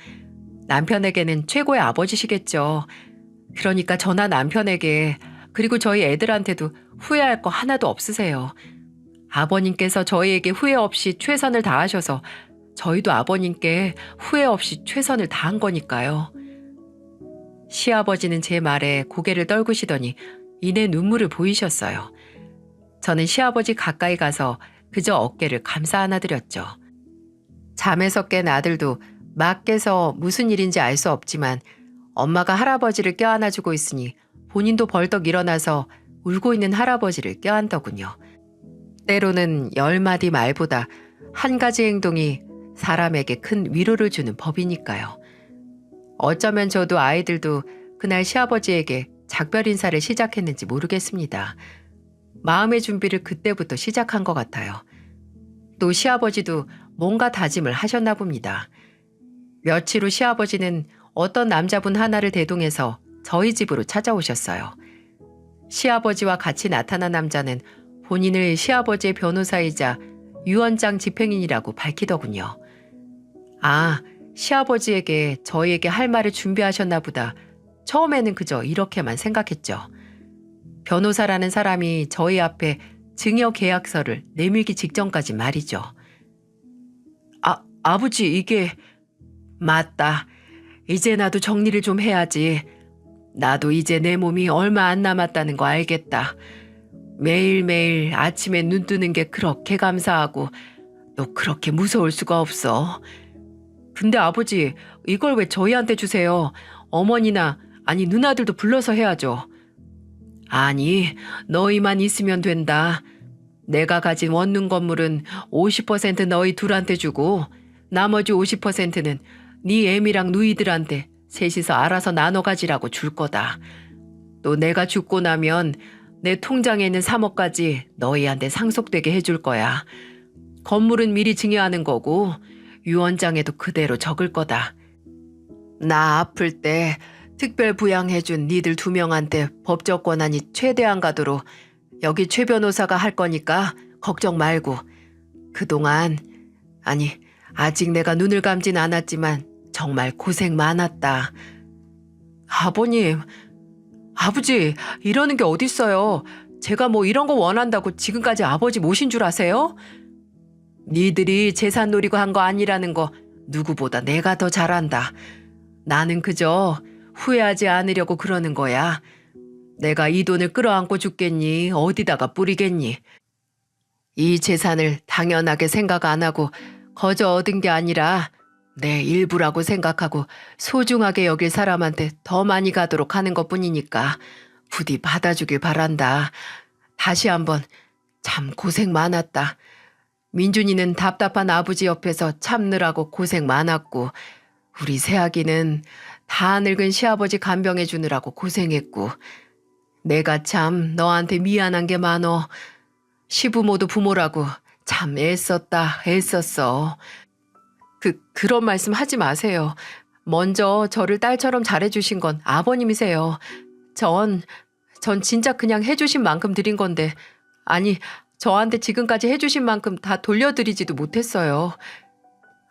남편에게는 최고의 아버지시겠죠. 그러니까 저나 남편에게 그리고 저희 애들한테도 후회할 거 하나도 없으세요. 아버님께서 저희에게 후회 없이 최선을 다하셔서 저희도 아버님께 후회 없이 최선을 다한 거니까요. 시아버지는 제 말에 고개를 떨구시더니 이내 눈물을 보이셨어요. 저는 시아버지 가까이 가서 그저 어깨를 감싸 안아드렸죠. 잠에서 깬 아들도 막 깨서 무슨 일인지 알 수 없지만 엄마가 할아버지를 껴안아주고 있으니 본인도 벌떡 일어나서 울고 있는 할아버지를 껴안더군요. 때로는 10마디 말보다 한 가지 행동이 사람에게 큰 위로를 주는 법이니까요. 어쩌면 저도 아이들도 그날 시아버지에게 작별 인사를 시작했는지 모르겠습니다. 마음의 준비를 그때부터 시작한 것 같아요. 또 시아버지도 뭔가 다짐을 하셨나 봅니다. 며칠 후 시아버지는 어떤 남자분 하나를 대동해서 저희 집으로 찾아오셨어요. 시아버지와 같이 나타난 남자는 본인을 시아버지의 변호사이자 유언장 집행인이라고 밝히더군요. 아, 시아버지에게 저희에게 할 말을 준비하셨나 보다. 처음에는 그저 이렇게만 생각했죠. 변호사라는 사람이 저희 앞에 증여 계약서를 내밀기 직전까지 말이죠. 아버지 이게... 맞다. 이제 나도 정리를 좀 해야지. 나도 이제 내 몸이 얼마 안 남았다는 거 알겠다. 매일매일 아침에 눈 뜨는 게 그렇게 감사하고 또 그렇게 무서울 수가 없어. 근데 아버지 이걸 왜 저희한테 주세요? 어머니나 아니 누나들도 불러서 해야죠. 아니 너희만 있으면 된다. 내가 가진 원룸 건물은 50% 너희 둘한테 주고 나머지 50%는 네 애미랑 누이들한테 셋이서 알아서 나눠 가지라고 줄 거다. 또 내가 죽고 나면 내 통장에 있는 3억까지 너희한테 상속되게 해줄 거야. 건물은 미리 증여하는 거고 유언장에도 그대로 적을 거다. 나 아플 때 특별 부양해준 니들 2명한테 법적 권한이 최대한 가도록 여기 최 변호사가 할 거니까 걱정 말고. 그동안 아니 아직 내가 눈을 감진 않았지만 정말 고생 많았다. 아버님, 아버지 이러는 게 어딨어요. 제가 뭐 이런 거 원한다고 지금까지 아버지 모신 줄 아세요? 니들이 재산 노리고 한 거 아니라는 거 누구보다 내가 더 잘 안다. 나는 그저 후회하지 않으려고 그러는 거야. 내가 이 돈을 끌어안고 죽겠니? 어디다가 뿌리겠니? 이 재산을 당연하게 생각 안 하고 거저 얻은 게 아니라 내 일부라고 생각하고 소중하게 여길 사람한테 더 많이 가도록 하는 것뿐이니까 부디 받아주길 바란다. 다시 한번 참 고생 많았다. 민준이는 답답한 아버지 옆에서 참느라고 고생 많았고 우리 새아기는 다 늙은 시아버지 간병해 주느라고 고생했고 내가 참 너한테 미안한 게 많어. 시부모도 부모라고 참 애썼어. 그런 말씀 하지 마세요. 먼저 저를 딸처럼 잘해주신 건 아버님이세요. 전 진짜 그냥 해주신 만큼 드린 건데, 아니, 저한테 지금까지 해주신 만큼 다 돌려드리지도 못했어요.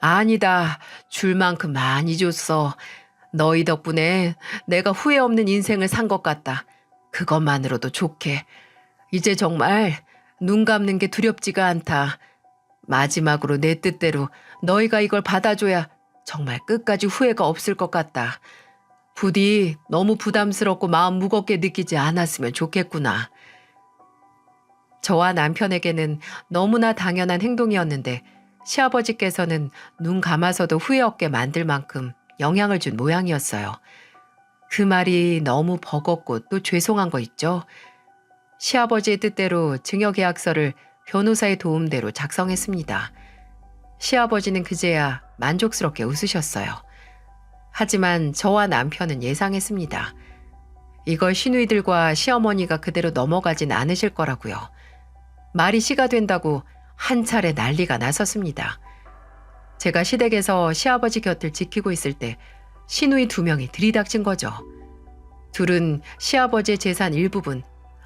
아니다. 줄 만큼 많이 줬어. 너희 덕분에 내가 후회 없는 인생을 산 것 같다. 그것만으로도 좋게. 이제 정말 눈 감는 게 두렵지가 않다. 마지막으로 내 뜻대로 너희가 이걸 받아줘야 정말 끝까지 후회가 없을 것 같다. 부디 너무 부담스럽고 마음 무겁게 느끼지 않았으면 좋겠구나. 저와 남편에게는 너무나 당연한 행동이었는데 시아버지께서는 눈 감아서도 후회 없게 만들 만큼 영향을 준 모양이었어요. 그 말이 너무 버겁고 또 죄송한 거 있죠. 시아버지의 뜻대로 증여계약서를 변호사의 도움대로 작성했습니다. 시아버지는 그제야 만족스럽게 웃으셨어요. 하지만 저와 남편은 예상했습니다. 이걸 시누이들과 시어머니가 그대로 넘어가진 않으실 거라고요. 말이 시가 된다고 한 차례 난리가 났었습니다. 제가 시댁에서 시아버지 곁을 지키고 있을 때 시누이 2명이 들이닥친 거죠. 둘은 시아버지의 재산 일부분,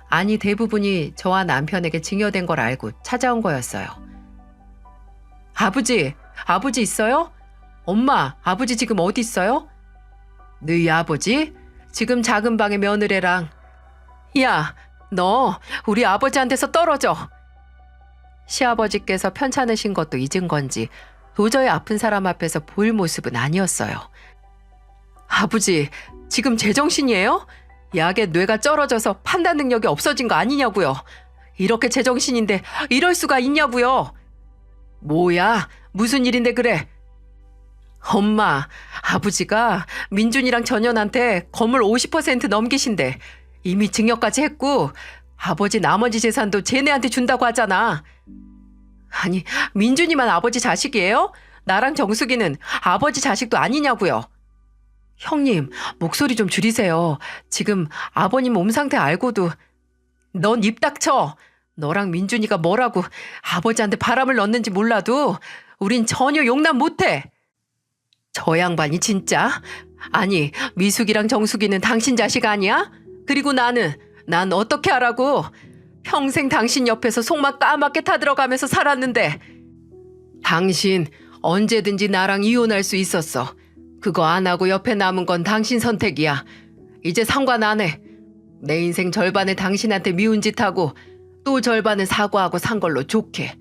아니 대부분이 저와 남편에게 증여된 걸 알고 찾아온 거였어요. 아버지 있어요? 엄마, 아버지 지금 어디 있어요? 너희 아버지? 지금 작은 방에 며느리랑. 야, 너 우리 아버지한테서 떨어져. 시아버지께서 편찮으신 것도 잊은 건지 도저히 아픈 사람 앞에서 보일 모습은 아니었어요. 아버지, 지금 제정신이에요? 약에 뇌가 쩔어져서 판단 능력이 없어진 거 아니냐고요. 이렇게 제정신인데 이럴 수가 있냐고요. 뭐야? 무슨 일인데 그래? 엄마, 아버지가 민준이랑 전현한테 건물 50% 넘기신대. 이미 증여까지 했고 아버지 나머지 재산도 쟤네한테 준다고 하잖아. 아니, 민준이만 아버지 자식이에요? 나랑 정숙이는 아버지 자식도 아니냐고요. 형님, 목소리 좀 줄이세요. 지금 아버님 몸 상태 알고도. 넌 입 닥쳐. 너랑 민준이가 뭐라고 아버지한테 바람을 넣는지 몰라도 우린 전혀 용납 못해. 저 양반이 진짜? 아니, 미숙이랑 정숙이는 당신 자식 아니야? 그리고 난 어떻게 하라고? 평생 당신 옆에서 속만 까맣게 타들어가면서 살았는데. 당신 언제든지 나랑 이혼할 수 있었어. 그거 안 하고 옆에 남은 건 당신 선택이야. 이제 상관 안 해. 내 인생 절반을 당신한테 미운 짓 하고 또 절반을 사과하고 산 걸로 좋게.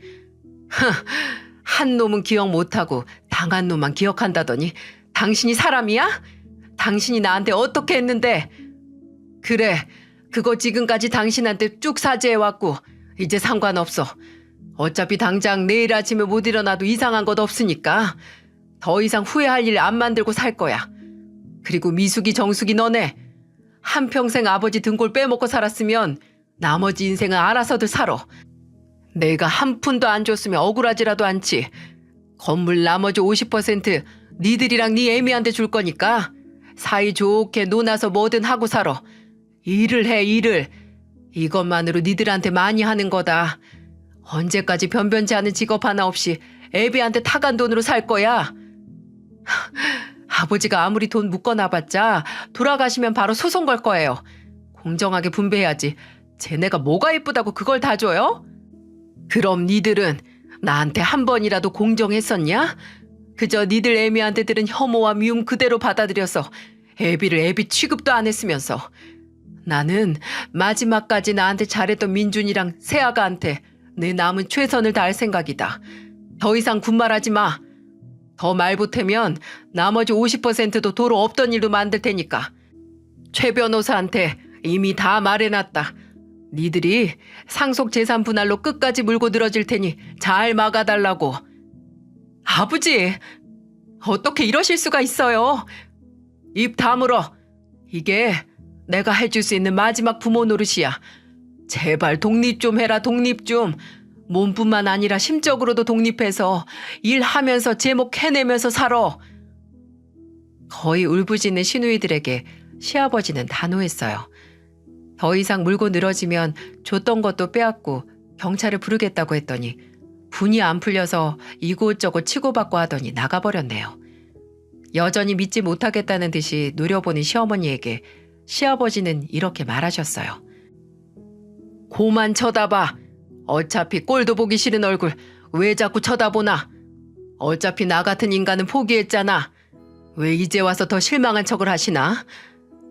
한 놈은 기억 못하고 당한 놈만 기억한다더니 당신이 사람이야? 당신이 나한테 어떻게 했는데? 그래, 그거 지금까지 당신한테 쭉 사죄해왔고 이제 상관없어. 어차피 당장 내일 아침에 못 일어나도 이상한 것 없으니까 더 이상 후회할 일 안 만들고 살 거야. 그리고 미숙이, 정숙이 너네 한평생 아버지 등골 빼먹고 살았으면 나머지 인생은 알아서들 살아. 내가 한 푼도 안 줬으면 억울하지라도 않지. 건물 나머지 50% 니들이랑 네 애미한테 줄 거니까 사이좋게 논아서 뭐든 하고 살아. 일을 해, 일을. 이것만으로 니들한테 많이 하는 거다. 언제까지 변변치 않은 직업 하나 없이 애비한테 타간 돈으로 살 거야? 아버지가 아무리 돈 묶어놔봤자 돌아가시면 바로 소송 걸 거예요. 공정하게 분배해야지. 쟤네가 뭐가 예쁘다고 그걸 다 줘요? 그럼 니들은 나한테 한 번이라도 공정했었냐? 그저 니들 애미한테 들은 혐오와 미움 그대로 받아들여서 애비를 애비 취급도 안 했으면서. 나는 마지막까지 나한테 잘했던 민준이랑 세아가한테 내 남은 최선을 다할 생각이다. 더 이상 군말하지 마. 더 말 보태면 나머지 50%도 도로 없던 일로 만들 테니까. 최 변호사한테 이미 다 말해놨다. 니들이 상속 재산 분할로 끝까지 물고 늘어질 테니 잘 막아달라고. 아버지, 어떻게 이러실 수가 있어요? 입 다물어. 이게 내가 해줄 수 있는 마지막 부모 노릇이야. 제발 독립 좀 해라, 독립 좀. 몸뿐만 아니라 심적으로도 독립해서 일하면서 제목 해내면서 살아. 거의 울부짖는 시누이들에게 시아버지는 단호했어요. 더 이상 물고 늘어지면 줬던 것도 빼앗고 경찰을 부르겠다고 했더니 분이 안 풀려서 이곳저곳 치고받고 하더니 나가버렸네요. 여전히 믿지 못하겠다는 듯이 노려보는 시어머니에게 시아버지는 이렇게 말하셨어요. 고만 쳐다봐. 어차피 꼴도 보기 싫은 얼굴 왜 자꾸 쳐다보나. 어차피 나 같은 인간은 포기했잖아. 왜 이제 와서 더 실망한 척을 하시나.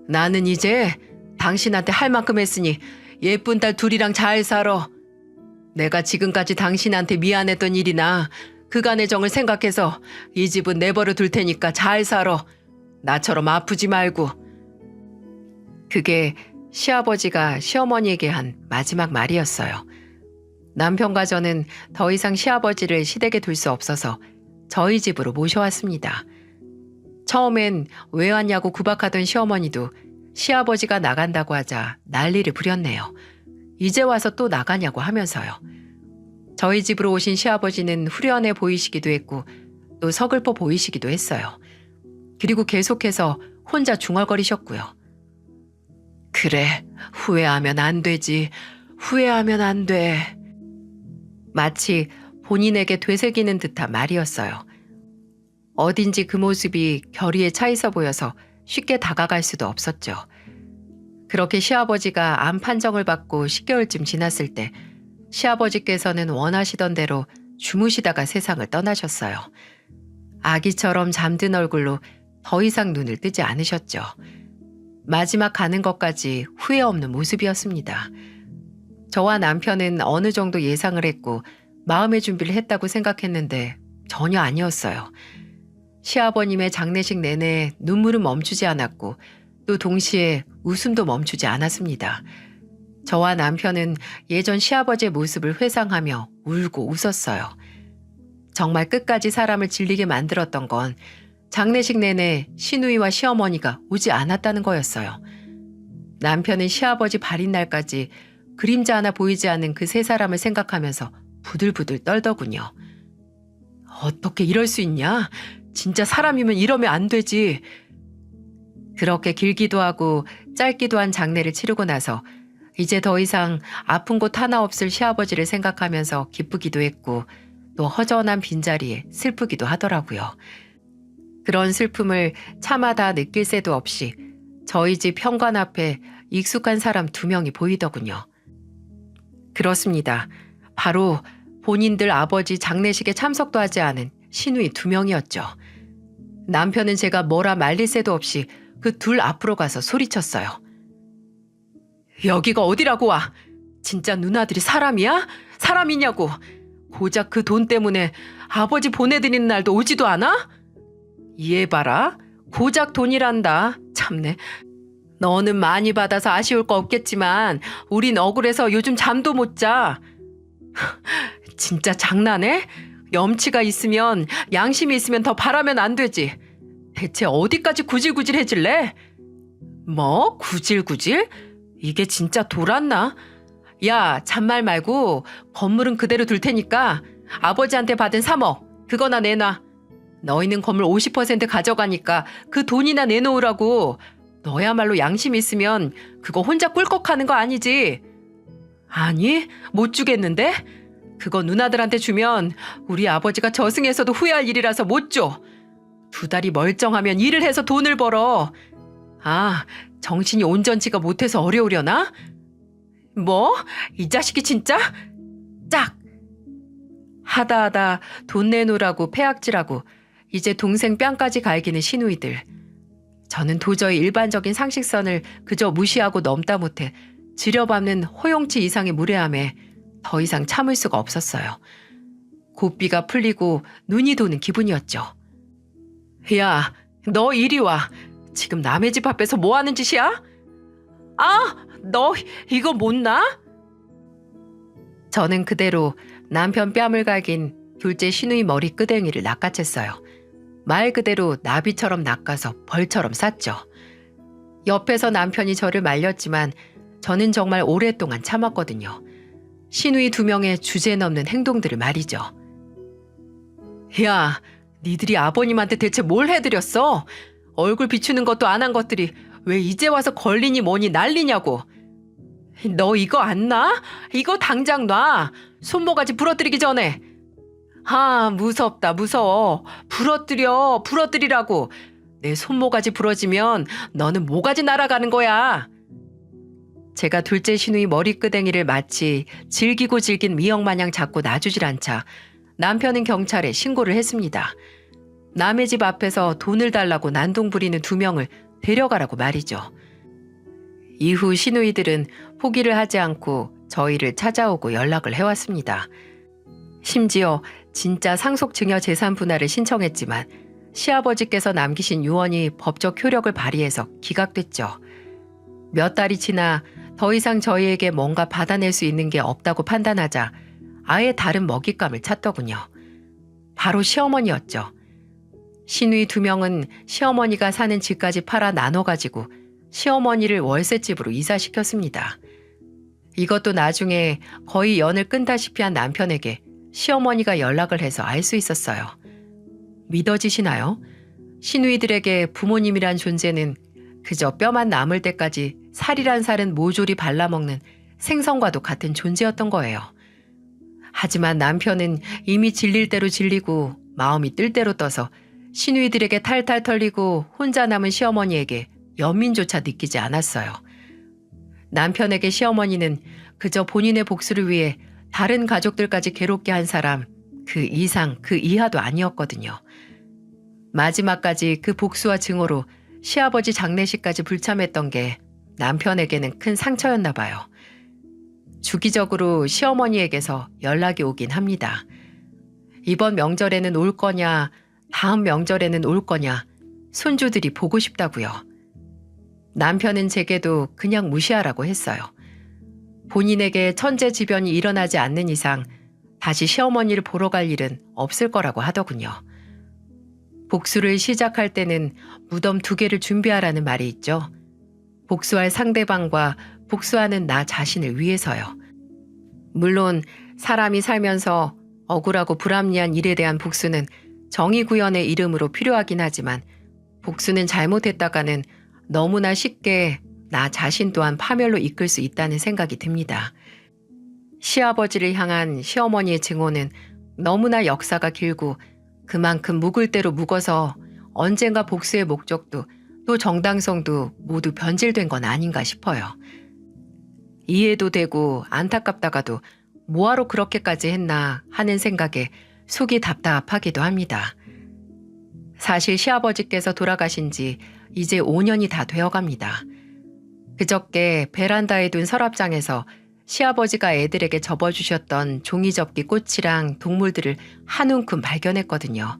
나는 이제 당신한테 할 만큼 했으니 예쁜 딸 둘이랑 잘 살아. 내가 지금까지 당신한테 미안했던 일이나 그간의 정을 생각해서 이 집은 내버려 둘 테니까 잘 살아. 나처럼 아프지 말고. 그게 시아버지가 시어머니에게 한 마지막 말이었어요. 남편과 저는 더 이상 시아버지를 시댁에 둘 수 없어서 저희 집으로 모셔왔습니다. 처음엔 왜 왔냐고 구박하던 시어머니도 시아버지가 나간다고 하자 난리를 부렸네요. 이제 와서 또 나가냐고 하면서요. 저희 집으로 오신 시아버지는 후련해 보이시기도 했고 또 서글퍼 보이시기도 했어요. 그리고 계속해서 혼자 중얼거리셨고요. 그래, 후회하면 안 되지. 후회하면 안 돼. 마치 본인에게 되새기는 듯한 말이었어요. 어딘지 그 모습이 결의에 차 있어 보여서 쉽게 다가갈 수도 없었죠. 그렇게 시아버지가 암 판정을 받고 10개월쯤 지났을 때 시아버지께서는 원하시던 대로 주무시다가 세상을 떠나셨어요. 아기처럼 잠든 얼굴로 더 이상 눈을 뜨지 않으셨죠. 마지막 가는 것까지 후회 없는 모습이었습니다. 저와 남편은 어느 정도 예상을 했고 마음의 준비를 했다고 생각했는데 전혀 아니었어요. 시아버님의 장례식 내내 눈물은 멈추지 않았고 또 동시에 웃음도 멈추지 않았습니다. 저와 남편은 예전 시아버지의 모습을 회상하며 울고 웃었어요. 정말 끝까지 사람을 질리게 만들었던 건 장례식 내내 시누이와 시어머니가 오지 않았다는 거였어요. 남편은 시아버지 발인 날까지 그림자 하나 보이지 않는 그 세 사람을 생각하면서 부들부들 떨더군요. 어떻게 이럴 수 있냐? 진짜 사람이면 이러면 안 되지. 그렇게 길기도 하고 짧기도 한 장례를 치르고 나서 이제 더 이상 아픈 곳 하나 없을 시아버지를 생각하면서 기쁘기도 했고 또 허전한 빈자리에 슬프기도 하더라고요. 그런 슬픔을 차마다 느낄 새도 없이 저희 집 현관 앞에 익숙한 사람 2명이 보이더군요. 그렇습니다. 바로 본인들 아버지 장례식에 참석도 하지 않은 시누이 2명이었죠. 남편은 제가 뭐라 말릴 새도 없이 그 둘 앞으로 가서 소리쳤어요. 여기가 어디라고 와? 진짜 누나들이 사람이야? 사람이냐고. 고작 그 돈 때문에 아버지 보내드리는 날도 오지도 않아? 이해해봐라. 고작 돈이란다. 참네. 너는 많이 받아서 아쉬울 거 없겠지만 우린 억울해서 요즘 잠도 못 자. 진짜 장난해? 염치가 있으면 양심이 있으면 더 바라면 안 되지. 대체 어디까지 구질구질해질래? 뭐? 구질구질? 이게 진짜 돌았나? 야, 잔말 말고 건물은 그대로 둘 테니까 아버지한테 받은 3억 그거나 내놔. 너희는 건물 50% 가져가니까 그 돈이나 내놓으라고. 너야말로 양심 있으면 그거 혼자 꿀꺽하는 거 아니지? 아니, 못 주겠는데? 그거 누나들한테 주면 우리 아버지가 저승에서도 후회할 일이라서 못 줘. 2달이 멀쩡하면 일을 해서 돈을 벌어. 아, 정신이 온전치가 못해서 어려우려나? 뭐? 이 자식이 진짜? 짝! 하다 돈 내놓으라고 패악질하고 이제 동생 뺨까지 갈기는 시누이들. 저는 도저히 일반적인 상식선을 그저 무시하고 넘다 못해 지려밟는 호용치 이상의 무례함에 더 이상 참을 수가 없었어요. 고삐가 풀리고 눈이 도는 기분이었죠. 야, 너 이리 와. 지금 남의 집 앞에서 뭐 하는 짓이야? 아, 너 이거 못나? 저는 그대로 남편 뺨을 갈긴 둘째 시누이 머리 끄댕이를 낚아챘어요. 말 그대로 나비처럼 낚아서 벌처럼 쌌죠. 옆에서 남편이 저를 말렸지만 저는 정말 오랫동안 참았거든요. 시누이 2명의 주제넘는 행동들을 말이죠. 야, 니들이 아버님한테 대체 뭘 해드렸어? 얼굴 비추는 것도 안 한 것들이 왜 이제 와서 걸리니 뭐니 난리냐고. 너 이거 안 놔? 이거 당장 놔. 손모가지 부러뜨리기 전에. 아, 무섭다, 무서워. 부러뜨리라고. 내 손모가지 부러지면 너는 모가지 날아가는 거야. 제가 둘째 시누이 머리끄댕이를 마치 질기고 질긴 미역 마냥 잡고 놔주질 않자 남편은 경찰에 신고를 했습니다. 남의 집 앞에서 돈을 달라고 난동 부리는 2명을 데려가라고 말이죠. 이후 시누이들은 포기를 하지 않고 저희를 찾아오고 연락을 해왔습니다. 심지어 진짜 상속증여 재산 분할을 신청했지만 시아버지께서 남기신 유언이 법적 효력을 발휘해서 기각됐죠. 몇 달이 지나 더 이상 저희에게 뭔가 받아낼 수 있는 게 없다고 판단하자 아예 다른 먹잇감을 찾더군요. 바로 시어머니였죠. 시누이 2명은 시어머니가 사는 집까지 팔아 나눠가지고 시어머니를 월세집으로 이사시켰습니다. 이것도 나중에 거의 연을 끈다시피 한 남편에게 시어머니가 연락을 해서 알 수 있었어요. 믿어지시나요? 시누이들에게 부모님이란 존재는 그저 뼈만 남을 때까지 살이란 살은 모조리 발라먹는 생선과도 같은 존재였던 거예요. 하지만 남편은 이미 질릴 대로 질리고 마음이 뜰 대로 떠서 시누이들에게 탈탈 털리고 혼자 남은 시어머니에게 연민조차 느끼지 않았어요. 남편에게 시어머니는 그저 본인의 복수를 위해 다른 가족들까지 괴롭게 한 사람, 그 이상 그 이하도 아니었거든요. 마지막까지 그 복수와 증오로 시아버지 장례식까지 불참했던 게 남편에게는 큰 상처였나 봐요. 주기적으로 시어머니에게서 연락이 오긴 합니다. 이번 명절에는 올 거냐, 다음 명절에는 올 거냐, 손주들이 보고 싶다고요. 남편은 제게도 그냥 무시하라고 했어요. 본인에게 천재지변이 일어나지 않는 이상 다시 시어머니를 보러 갈 일은 없을 거라고 하더군요. 복수를 시작할 때는 무덤 2개를 준비하라는 말이 있죠. 복수할 상대방과 복수하는 나 자신을 위해서요. 물론 사람이 살면서 억울하고 불합리한 일에 대한 복수는 정의구현의 이름으로 필요하긴 하지만 복수는 잘못했다가는 너무나 쉽게 나 자신 또한 파멸로 이끌 수 있다는 생각이 듭니다. 시아버지를 향한 시어머니의 증오는 너무나 역사가 길고 그만큼 묵을 대로 묵어서 언젠가 복수의 목적도 또 정당성도 모두 변질된 건 아닌가 싶어요. 이해도 되고 안타깝다가도 뭐하러 그렇게까지 했나 하는 생각에 속이 답답하기도 합니다. 사실 시아버지께서 돌아가신 지 이제 5년이 다 되어갑니다. 그저께 베란다에 둔 서랍장에서 시아버지가 애들에게 접어주셨던 종이접기 꽃이랑 동물들을 한 움큼 발견했거든요.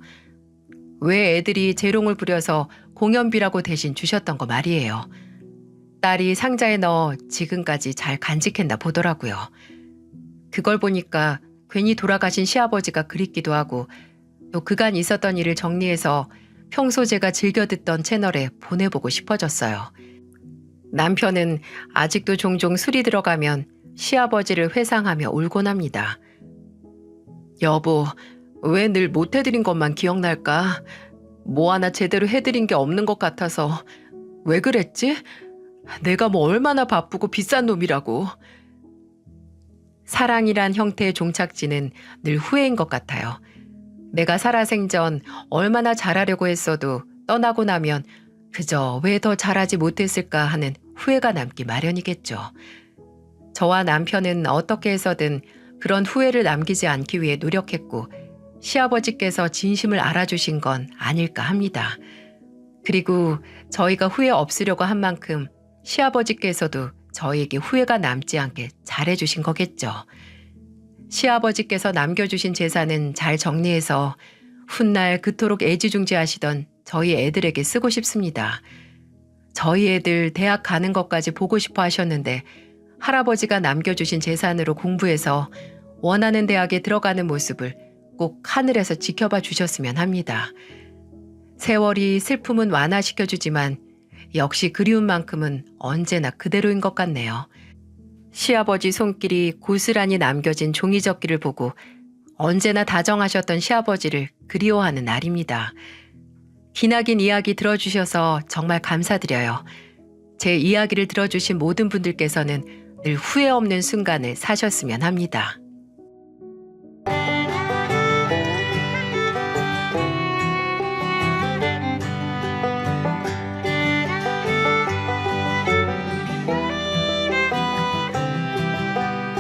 왜 애들이 재롱을 부려서 공연비라고 대신 주셨던 거 말이에요. 딸이 상자에 넣어 지금까지 잘 간직했나 보더라고요. 그걸 보니까 괜히 돌아가신 시아버지가 그립기도 하고 또 그간 있었던 일을 정리해서 평소 제가 즐겨 듣던 채널에 보내보고 싶어졌어요. 남편은 아직도 종종 술이 들어가면 시아버지를 회상하며 울곤 합니다. 여보, 왜 늘 못해드린 것만 기억날까? 뭐 하나 제대로 해드린 게 없는 것 같아서 왜 그랬지? 내가 뭐 얼마나 바쁘고 비싼 놈이라고. 사랑이란 형태의 종착지는 늘 후회인 것 같아요. 내가 살아생전 얼마나 잘하려고 했어도 떠나고 나면 그저 왜 더 잘하지 못했을까 하는 후회가 남기 마련이겠죠. 저와 남편은 어떻게 해서든 그런 후회를 남기지 않기 위해 노력했고 시아버지께서 진심을 알아주신 건 아닐까 합니다. 그리고 저희가 후회 없으려고 한 만큼 시아버지께서도 저희에게 후회가 남지 않게 잘해주신 거겠죠. 시아버지께서 남겨주신 재산은 잘 정리해서 훗날 그토록 애지중지하시던 저희 애들에게 쓰고 싶습니다. 저희 애들 대학 가는 것까지 보고 싶어 하셨는데 할아버지가 남겨주신 재산으로 공부해서 원하는 대학에 들어가는 모습을 꼭 하늘에서 지켜봐 주셨으면 합니다. 세월이 슬픔은 완화시켜주지만 역시 그리운 만큼은 언제나 그대로인 것 같네요. 시아버지 손길이 고스란히 남겨진 종이접기를 보고 언제나 다정하셨던 시아버지를 그리워하는 날입니다. 기나긴 이야기 들어주셔서 정말 감사드려요. 제 이야기를 들어주신 모든 분들께서는 늘 후회 없는 순간을 사셨으면 합니다.